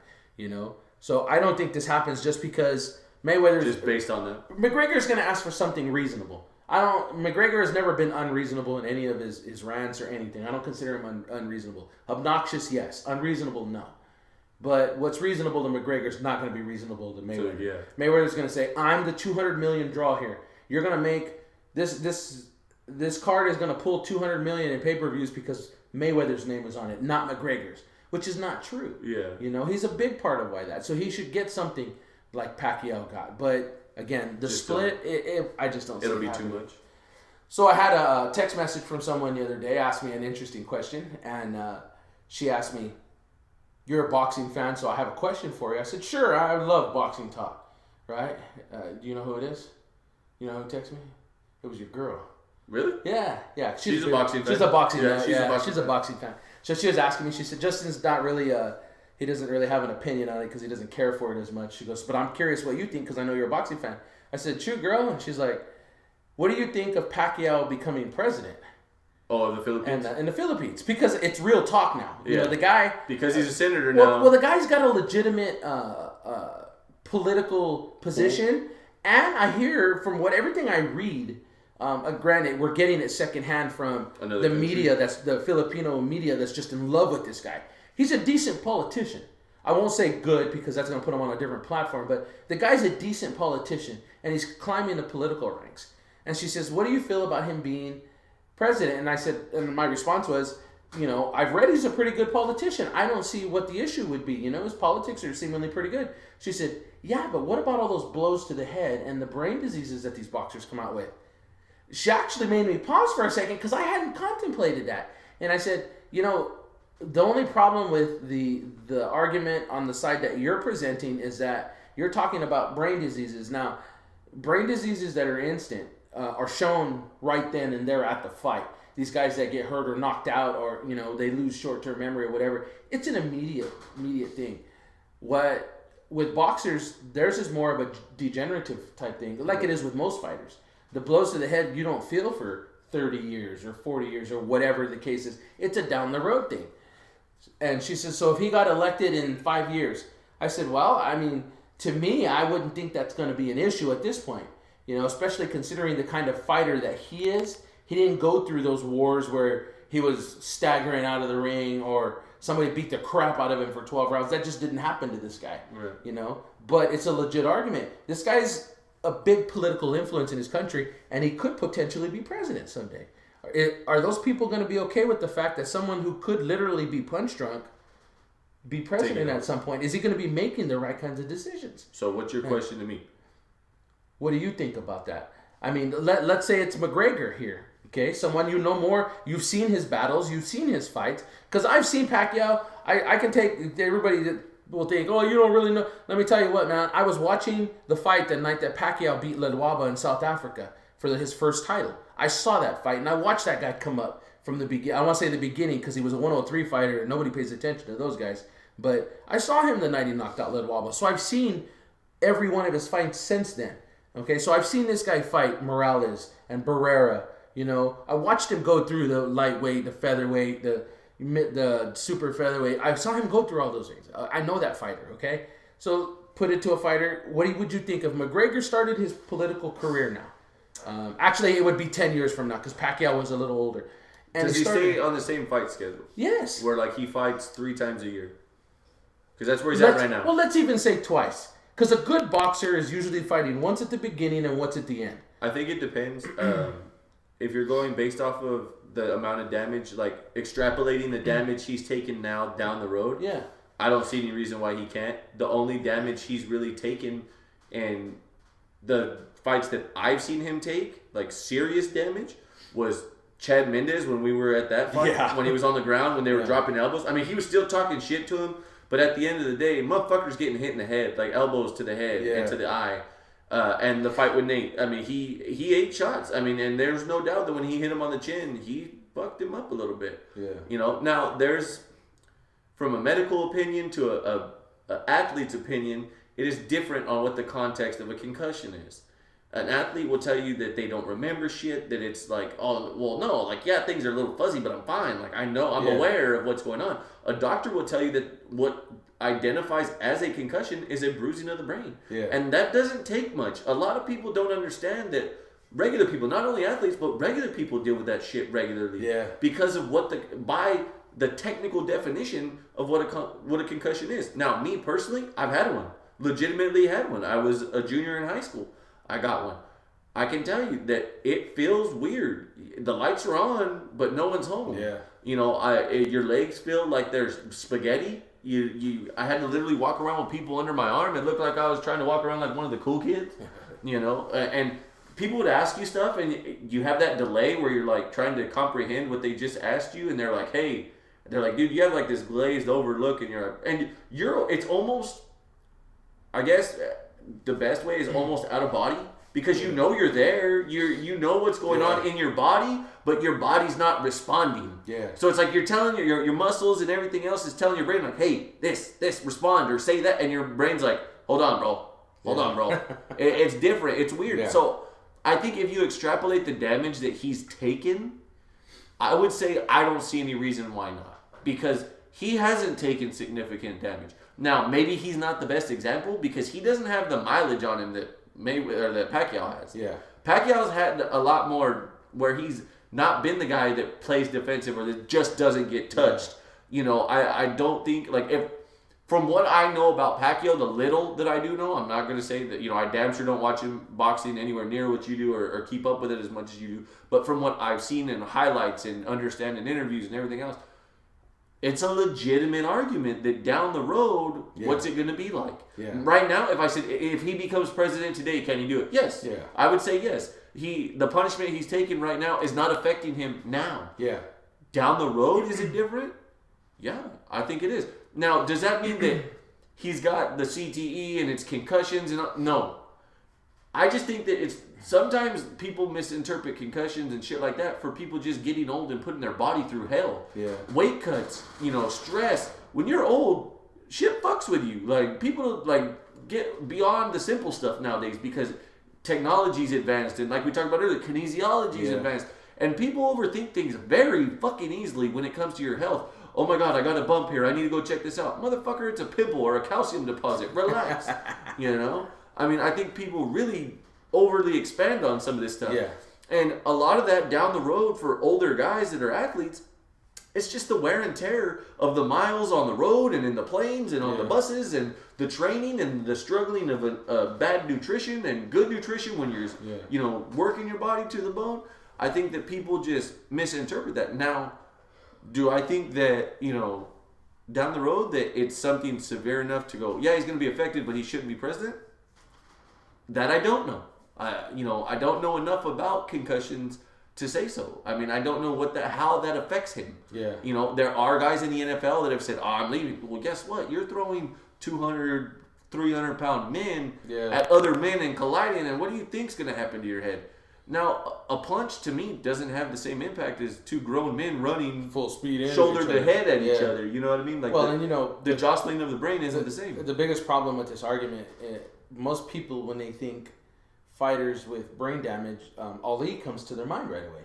So I don't think this happens just because Mayweather's just based on that. McGregor's going to ask for something reasonable. McGregor has never been unreasonable in any of his rants or anything. I don't consider him unreasonable. Obnoxious, yes. Unreasonable, no. But what's reasonable to McGregor is not going to be reasonable to Mayweather. So, yeah. Mayweather's going to say, I'm the 200 million draw here. You're going to make this card is going to pull 200 million in pay-per-views because Mayweather's name is on it, not McGregor's, which is not true. Yeah. He's a big part of why that. So he should get something like Pacquiao got. But again, the just split, I just don't see it. It'll be too much. So I had a text message from someone the other day, asked me an interesting question, and she asked me, you're a boxing fan, so I have a question for you. I said, sure, I love boxing talk, right? Do you know who it is? You know who texted me? It was your girl. Really? Yeah. She's a boxing fan. She's a boxing fan. She's a boxing fan. So she was asking me, she said, Justin's not really, he doesn't really have an opinion on it because he doesn't care for it as much. She goes, but I'm curious what you think because I know you're a boxing fan. I said, true, girl. And she's like, what do you think of Pacquiao becoming president? Oh, in the Philippines? In the Philippines. Because it's real talk now. You know, the guy... Because he's a senator now. Well, the guy's got a legitimate political position. And I hear from everything I read, granted, we're getting it secondhand from the media, that's the Filipino media that's just in love with this guy. He's a decent politician. I won't say good because that's going to put him on a different platform, but the guy's a decent politician and he's climbing the political ranks. And she says, what do you feel about him being president? And I said, and my response was, I've read he's a pretty good politician. I don't see what the issue would be. His politics are seemingly pretty good. She said, yeah, but what about all those blows to the head and the brain diseases that these boxers come out with? She actually made me pause for a second because I hadn't contemplated that. And I said, the only problem with the argument on the side that you're presenting is that you're talking about brain diseases. Now, brain diseases that are instant are shown right then and there at the fight. These guys that get hurt or knocked out or, they lose short-term memory or whatever, it's an immediate thing. With boxers, theirs is more of a degenerative type thing, like it is with most fighters. The blows to the head, you don't feel for 30 years or 40 years or whatever the case is. It's a down-the-road thing. And she says, so if he got elected in 5 years, I said, well, to me, I wouldn't think that's going to be an issue at this point. Especially considering the kind of fighter that he is. He didn't go through those wars where he was staggering out of the ring or somebody beat the crap out of him for 12 rounds. That just didn't happen to this guy, right. But it's a legit argument. This guy's a big political influence in his country, and he could potentially be president someday. Are those people going to be okay with the fact that someone who could literally be punch drunk be president at some point? Is he going to be making the right kinds of decisions? So what's your question to me? What do you think about that? Let's say it's McGregor here. Okay, someone you know more. You've seen his battles. You've seen his fights. Because I've seen Pacquiao. I can take everybody that will think, oh, you don't really know. Let me tell you what, man. I was watching the fight the night that Pacquiao beat Ledwaba in South Africa for his first title. I saw that fight, and I watched that guy come up from the beginning. I want to say the beginning because he was a 103 fighter, and nobody pays attention to those guys. But I saw him the night he knocked out Ledwaba. So I've seen every one of his fights since then. Okay, so I've seen this guy fight Morales and Barrera. I watched him go through the lightweight, the featherweight, the super featherweight. I saw him go through all those things. I know that fighter, okay? So put it to a fighter. What would you think if McGregor started his political career now? Actually, it would be 10 years from now because Pacquiao was a little older. And does he stay on the same fight schedule? Yes. Where he fights 3 times a year? Because that's where he's at right now. Well, let's even say twice. Because a good boxer is usually fighting once at the beginning and once at the end. I think it depends. If you're going based off of the amount of damage, extrapolating the damage he's taken now down the road, yeah, I don't see any reason why he can't. The only damage he's really taken in the fights that I've seen him take, serious damage, was Chad Mendes when we were at that fight, when he was on the ground, when they were dropping elbows. He was still talking shit to him, but at the end of the day, motherfucker's getting hit in the head, elbows to the head and to the eye. And the fight with Nate, he ate shots. And there's no doubt that when he hit him on the chin, he fucked him up a little bit. Yeah. Now there's, from a medical opinion to a athlete's opinion, it is different on what the context of a concussion is. An athlete will tell you that they don't remember shit, that it's things are a little fuzzy, but I'm fine. I know, I'm aware of what's going on. A doctor will tell you that what identifies as a concussion is a bruising of the brain. Yeah. And that doesn't take much. A lot of people don't understand that regular people, not only athletes, but regular people deal with that shit regularly. Yeah. Because of by the technical definition of what a concussion is. Now, me personally, I've had one. Legitimately had one. I was a junior in high school. I got one. I can tell you that it feels weird. The lights are on, but no one's home. Yeah. Your legs feel like there's spaghetti. I had to literally walk around with people under my arm. It looked like I was trying to walk around like one of the cool kids, and people would ask you stuff and you have that delay where you're trying to comprehend what they just asked you, and they're like, hey, dude, you have this glazed over look, and it's almost, I guess the best way is almost out of body. Because you're there, you know what's going on in your body, but your body's not responding. Yeah. So it's you're telling your muscles and everything else is telling your brain hey, this, respond or say that, and your brain's hold on, bro. It's different. It's weird. Yeah. So I think if you extrapolate the damage that he's taken, I would say I don't see any reason why not, because he hasn't taken significant damage. Now maybe he's not the best example because he doesn't have the mileage on him that Pacquiao has. Yeah. Pacquiao's had a lot more where he's not been the guy that plays defensive or that just doesn't get touched. Yeah. I don't think if from what I know about Pacquiao, the little that I do know, I'm not going to say that, I damn sure don't watch him boxing anywhere near what you do or keep up with it as much as you do. But from what I've seen in highlights and understand in interviews and everything else, it's a legitimate argument that down the road, what's it going to be like? Yeah. Right now, if I said, if he becomes president today, can he do it? Yes. Yeah. I would say yes. The punishment he's taking right now is not affecting him now. Yeah. Down the road, is it different? Yeah, I think it is. Now, does that mean that he's got the CTE and it's concussions? No. I just think that it's sometimes people misinterpret concussions and shit like that for people just getting old and putting their body through hell. Yeah. Weight cuts, stress. When you're old, shit fucks with you. Like, people get beyond the simple stuff nowadays because technology's advanced and like we talked about earlier, kinesiology's advanced. And people overthink things very fucking easily when it comes to your health. Oh my God, I got a bump here. I need to go check this out. Motherfucker, it's a pimple or a calcium deposit. Relax. I mean, I think people really overly expand on some of this stuff. Yeah. And a lot of that down the road for older guys that are athletes, it's just the wear and tear of the miles on the road and in the planes and on the buses and the training and the struggling of a bad nutrition and good nutrition when you're, working your body to the bone. I think that people just misinterpret that. Now, do I think that, down the road that it's something severe enough to go, yeah, he's going to be affected, but he shouldn't be president? That I don't know. I don't know enough about concussions to say so. I mean, I don't know how that affects him. Yeah. There are guys in the NFL that have said, I'm leaving. Well, guess what? You're throwing 200, 300-pound men at other men and colliding, and what do you think's going to happen to your head? Now, a punch to me doesn't have the same impact as two grown men running full speed, shoulder to head at each other. You know what I mean? Like, the jostling of the brain isn't the same. The biggest problem with this argument, most people when they think fighters with brain damage, Ali comes to their mind right away.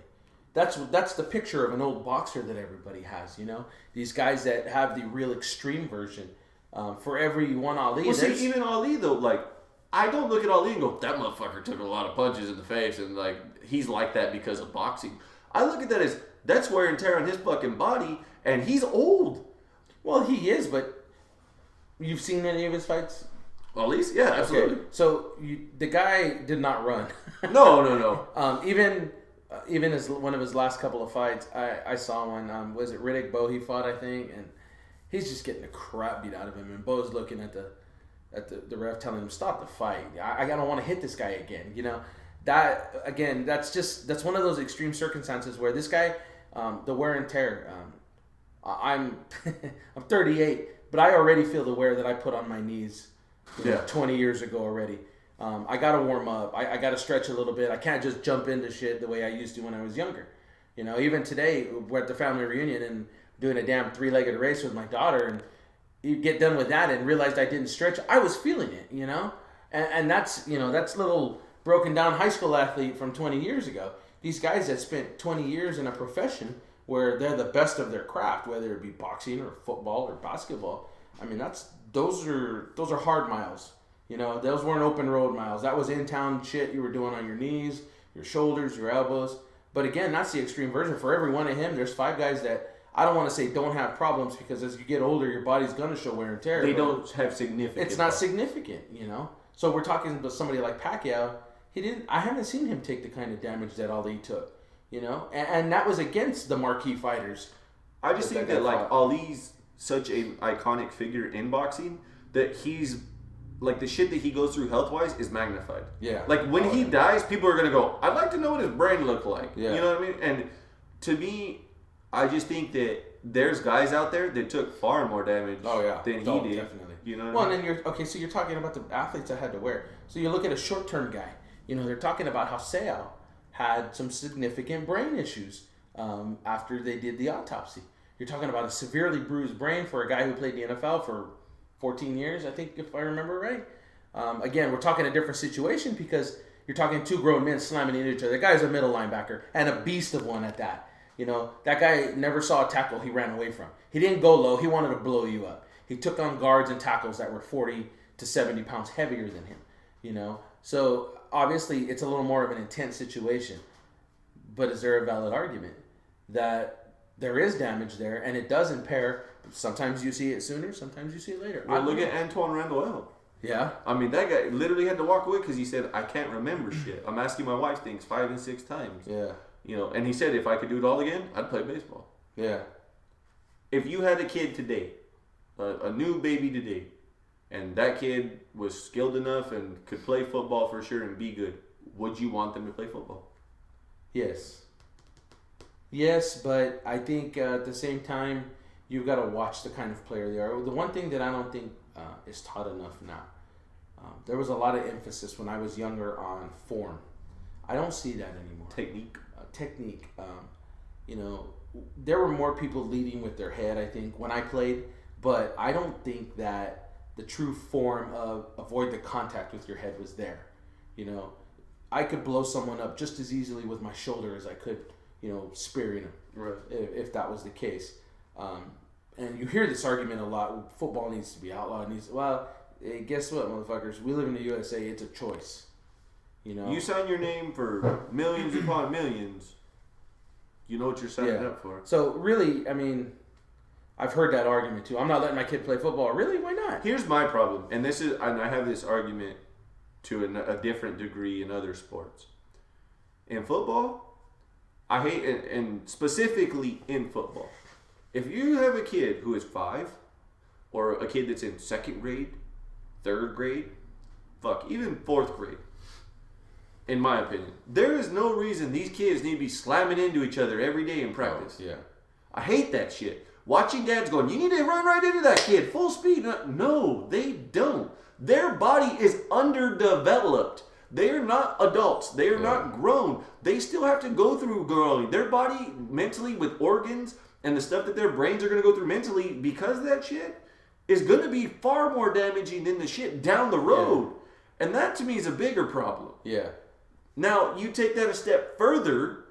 That's the picture of an old boxer that everybody has. These guys that have the real extreme version. For every one Ali, well, see, even Ali though, I don't look at Ali and go, that motherfucker took a lot of punches in the face and he's like that because of boxing. I look at that as that's wear and tear on his fucking body and he's old. Well, he is, but you've seen any of his fights? Ali's? Yeah, absolutely. Okay. So the guy did not run. No. Even as one of his last couple of fights, I saw one. Was it Riddick Bowe he fought, I think, and he's just getting the crap beat out of him, and Bowe's looking at the ref telling him, stop the fight. I don't want to hit this guy again. That again, that's one of those extreme circumstances where this guy, the wear and tear. I'm 38, but I already feel the wear that I put on my knees 20 years ago already. I got to warm up. I got to stretch a little bit. I can't just jump into shit the way I used to when I was younger. Even today, we're at the family reunion and doing a damn 3-legged race with my daughter, and you get done with that and realized I didn't stretch. I was feeling it, and that's little broken down high school athlete from 20 years ago. These guys that spent 20 years in a profession where they're the best of their craft, whether it be boxing or football or basketball. I mean, those are hard miles. Those weren't open road miles. That was in town shit you were doing on your knees, your shoulders, your elbows. But again, that's the extreme version. For every one of him, there's 5 guys that I don't want to say don't have problems, because as you get older, your body's going to show wear and tear. They don't have significant. It's not significant, So we're talking about somebody like Pacquiao. I haven't seen him take the kind of damage that Ali took, and that was against the marquee fighters. I just think that Ali's such an iconic figure in boxing that he's the shit that he goes through health wise is magnified. Yeah. When he dies, people are gonna go, I'd like to know what his brain looked like. Yeah. You know what I mean? And to me, I just think that there's guys out there that took far more damage than he did. Definitely. And then you're talking about the athletes that had to wear. So you look at a short-term guy. They're talking about how Seau had some significant brain issues after they did the autopsy. You're talking about a severely bruised brain for a guy who played the NFL for 14 years, I think, if I remember right. Again, we're talking a different situation because you're talking 2 grown men slamming into each other. The guy's a middle linebacker and a beast of one at that. That guy never saw a tackle he ran away from. He didn't go low. He wanted to blow you up. He took on guards and tackles that were 40 to 70 pounds heavier than him, So obviously it's a little more of an intense situation. But is there a valid argument that there is damage there, and it does impair. Sometimes you see it sooner, sometimes you see it later. Well, look at Antoine Randall. Yeah. I mean, that guy literally had to walk away because he said, I can't remember shit. I'm asking my wife things 5 and 6 times. Yeah. You know, and he said if I could do it all again, I'd play baseball. Yeah. If you had a kid today, a new baby today, and that kid was skilled enough and could play football for sure and be good, would you want them to play football? Yes. Yes, but I think at the same time, you've got to watch the kind of player they are. The one thing that I don't think is taught enough now, there was a lot of emphasis when I was younger on form. I don't see that anymore. Technique. You know, there were more people leading with their head, I think, when I played, but I don't think that the true form of avoid the contact with your head was there. You know, I could blow someone up just as easily with my shoulder as I could, you know, spearing them, Right. if that was the case. And you hear this argument a lot, football needs to be outlawed. Well, hey, guess what, motherfuckers? We live in the USA, it's a choice. You know, You sign your name for millions upon millions. You know what you're signing up for. So really, I mean, I've heard that argument too. I'm not letting my kid play football. Really? Why not? Here's my problem, and I have this argument to a different degree in other sports. In football, I hate, and specifically in football, if you have a kid who is 5, or a kid that's in 2nd grade, 3rd grade, even 4th grade, in my opinion, there is no reason these kids need to be slamming into each other every day in practice. Oh, yeah. I hate that shit. Watching dads going, you need to run right into that kid, full speed. No, they don't. Their body is underdeveloped. They are not adults. They are not grown. They still have to go through growing. Their body mentally with organs and the stuff that their brains are going to go through mentally because of that shit is going to be far more damaging than the shit down the road. Yeah. And that to me is a bigger problem. Yeah. Now, you take that a step further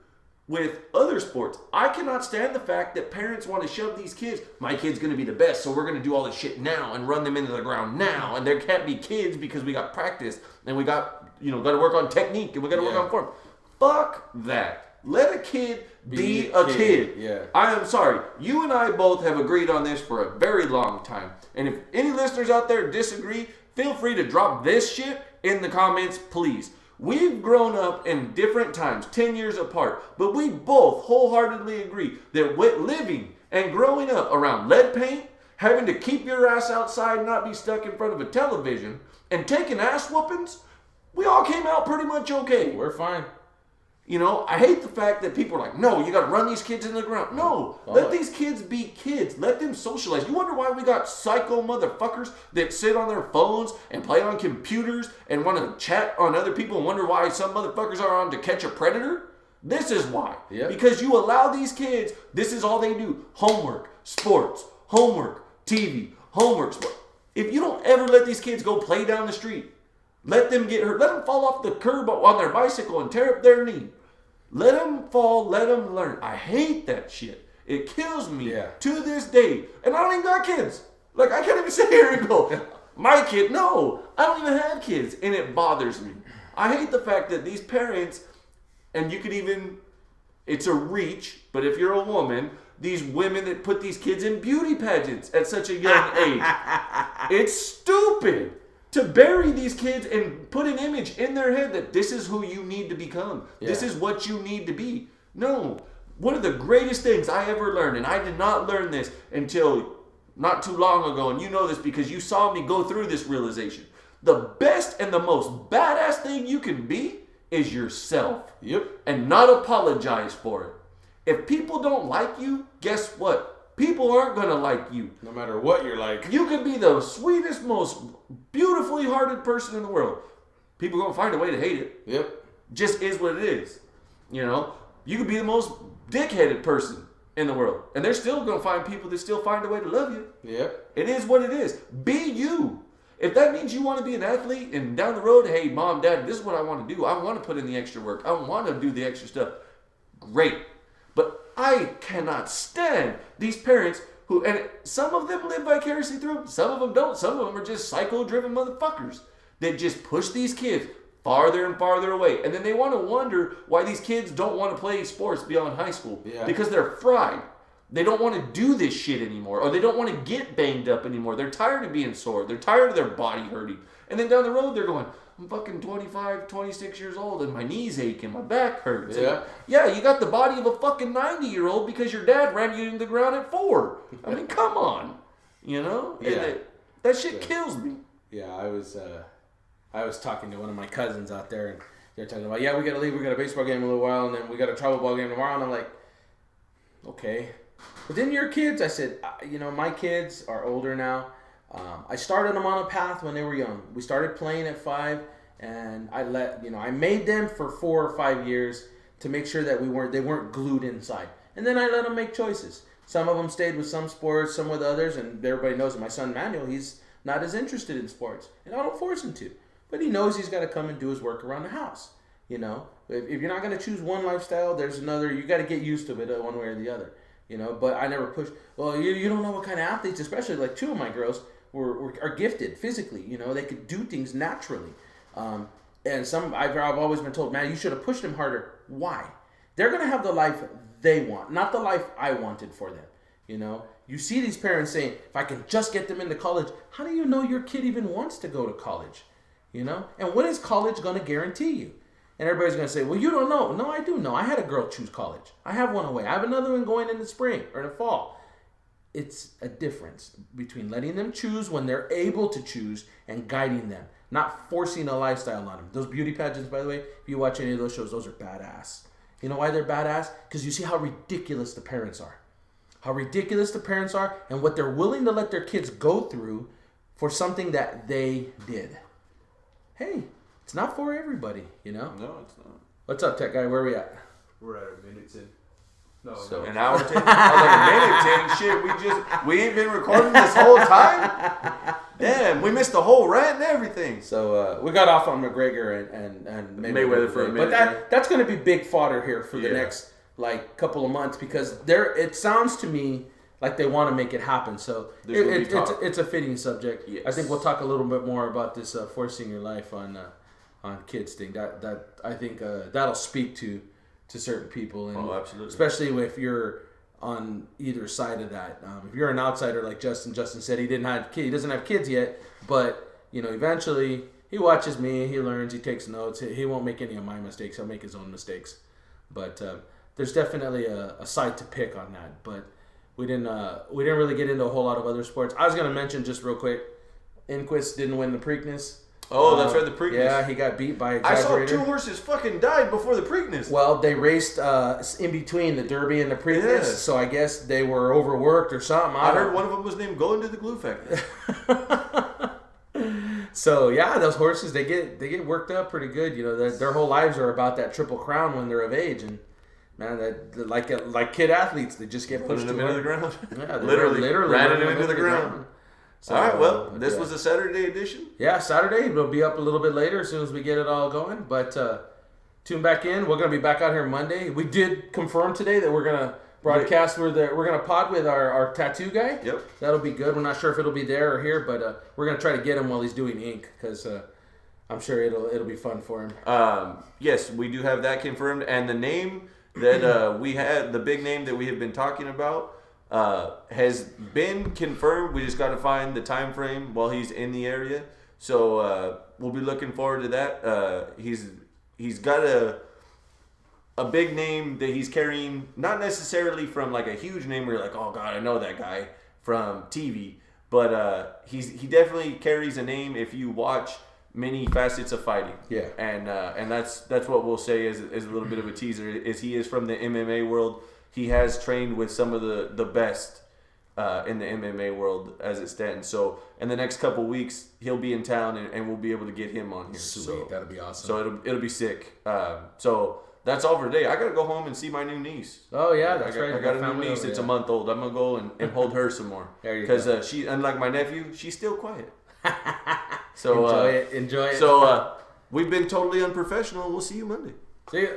with other sports. I cannot stand the fact that parents want to shove these kids. My kid's going to be the best, so we're going to do all this shit now and run them into the ground now. And there can't be kids because we got practice and we got to work on technique and we got to work on form. Fuck that. Let a kid be a kid. Yeah. I am sorry. You and I both have agreed on this for a very long time. And if any listeners out there disagree, feel free to drop this shit in the comments, please. We've grown up in different times, 10 years apart, but we both wholeheartedly agree that living and growing up around lead paint, having to keep your ass outside and not be stuck in front of a television, and taking ass whoopings, we all came out pretty much okay. We're fine. You know, I hate the fact that people are like, no, you got to run these kids into the ground. No, let these kids be kids. Let them socialize. You wonder why we got psycho motherfuckers that sit on their phones and play on computers and want to chat on other people and wonder why some motherfuckers are on To Catch a Predator? This is why. Yep. Because you allow these kids, this is all they do. Homework, sports, homework, TV, homework, sport. If you don't ever let these kids go play down the street, let them get hurt. Let them fall off the curb on their bicycle and tear up their knee. Let them fall. Let them learn. I hate that shit. It kills me to this day. And I don't even got kids. Like, I can't even sit here and go, my kid. No, I don't even have kids. And it bothers me. I hate the fact that these parents, and you could even, it's a reach, but if you're a woman, these women that put these kids in beauty pageants at such a young age. It's stupid. To bury these kids and put an image in their head that this is who you need to become. Yeah. This is what you need to be. No. One of the greatest things I ever learned, and I did not learn this until not too long ago, and you know this because you saw me go through this realization. The best and the most badass thing you can be is yourself. Yep. And not apologize for it. If people don't like you, guess what? People aren't going to like you. No matter what you're like. You could be the sweetest, most beautifully hearted person in the world. People are going to find a way to hate it. Yep. Just is what it is. You know? You could be the most dick-headed person in the world. And they're still going to find people that still find a way to love you. Yep. It is what it is. Be you. If that means you want to be an athlete and down the road, hey, mom, dad, this is what I want to do. I want to put in the extra work. I want to do the extra stuff. Great. But I cannot stand these parents who, and some of them live vicariously through them, some of them don't. Some of them are just psycho-driven motherfuckers that just push these kids farther and farther away. And then they want to wonder why these kids don't want to play sports beyond high school. Yeah. Because they're fried. they don't want to do this shit anymore, or they don't want to get banged up anymore. They're tired of being sore. They're tired of their body hurting. And then down the road, they're going, I'm fucking 25, 26 years old, and my knees ache and my back hurts. Yeah. Yeah, you got the body of a fucking 90-year-old because your dad ran you into the ground at 4. I mean, come on. You know? Yeah. That shit kills me. Yeah, I was talking to one of my cousins out there, and they're talking about, yeah, we got to leave. We got a baseball game in a little while, and then we got a travel ball game tomorrow. And I'm like, okay. But then your kids, I said, my kids are older now. I started them on a path when they were young. We started playing at 5, and I made them for 4 or 5 years to make sure that they weren't glued inside. And then I let them make choices. Some of them stayed with some sports, some with others, and everybody knows that my son Manuel, he's not as interested in sports, and I don't force him to. But he knows he's got to come and do his work around the house. You know, if you're not going to choose one lifestyle, there's another. You got to get used to it one way or the other. You know, but I never push. Well, you don't know what kind of athletes, especially like 2 of my girls are gifted physically. You know, they could do things naturally. And some I've always been told, man, you should have pushed them harder. Why? They're going to have the life they want, not the life I wanted for them. You know, you see these parents saying, if I can just get them into college, how do you know your kid even wants to go to college? You know, and what is college going to guarantee you? And everybody's going to say, well, you don't know. No, I do know. I had a girl choose college. I have one away. I have another one going in the spring or the fall. It's a difference between letting them choose when they're able to choose and guiding them, not forcing a lifestyle on them. Those beauty pageants, by the way, if you watch any of those shows, those are badass. You know why they're badass? Because you see how ridiculous the parents are. How ridiculous the parents are and what they're willing to let their kids go through for something that they did. Hey, it's not for everybody, you know? No, it's not. What's up, tech guy? Where are we at? We're at a minute 10. No, So an hour 10? I was like, a minute 10? Shit, we ain't been recording this whole time? Damn, we missed the whole rant and everything. So we got off on McGregor and Mayweather for a minute. But that's going to be big fodder here for the next couple of months because it sounds to me like they want to make it happen. So it's a fitting subject. Yes. I think we'll talk a little bit more about this forcing your life on kids thing. That I think that'll speak to certain people. And absolutely. Especially if you're on either side of that. If you're an outsider like Justin said, he doesn't have kids yet, but eventually he watches me, he learns, he takes notes. He won't make any of my mistakes. He'll make his own mistakes. But there's definitely a side to pick on that. But we didn't really get into a whole lot of other sports. I was gonna mention just real quick, Inquist didn't win the Preakness. Oh, that's right, the Preakness. Yeah, he got beat by Exaggerator. I saw 2 horses fucking died before the Preakness. Well, they raced in between the Derby and the Preakness, so I guess they were overworked or something. I heard one of them was named Going to the Glue Factory. So yeah, those horses they get worked up pretty good. Their whole lives are about that Triple Crown when they're of age, and man, that like kid athletes, they just get pushed them into the ground. Yeah, literally ran them into the ground. So, all right, well, this was a Saturday edition. Yeah, Saturday. It'll be up a little bit later as soon as we get it all going. But tune back in. We're going to be back out here Monday. We did confirm today that we're going to broadcast. We're going to pod with our tattoo guy. Yep. That'll be good. We're not sure if it'll be there or here, but we're going to try to get him while he's doing ink because I'm sure it'll be fun for him. Yes, we do have that confirmed. And the name that we had, the big name that we have been talking about, has been confirmed. We just got to find the time frame while he's in the area. So we'll be looking forward to that. He's got a big name that he's carrying, not necessarily from like a huge name where you're like, oh God, I know that guy from TV. But he definitely carries a name if you watch many facets of fighting. Yeah. And that's what we'll say as a little bit of a teaser. Is he is from the MMA world. He has trained with some of the best in the MMA world as it stands. So in the next couple weeks, he'll be in town and we'll be able to get him on here. Sweet, so, that'll be awesome. So it'll be sick. So that's all for today. I gotta go home and see my new niece. Oh yeah, that's right. I got a new niece. It's a month old. I'm gonna go and hold her some more. Because she, unlike my nephew, she's still quiet. So enjoy it. So we've been totally unprofessional. We'll see you Monday. See ya.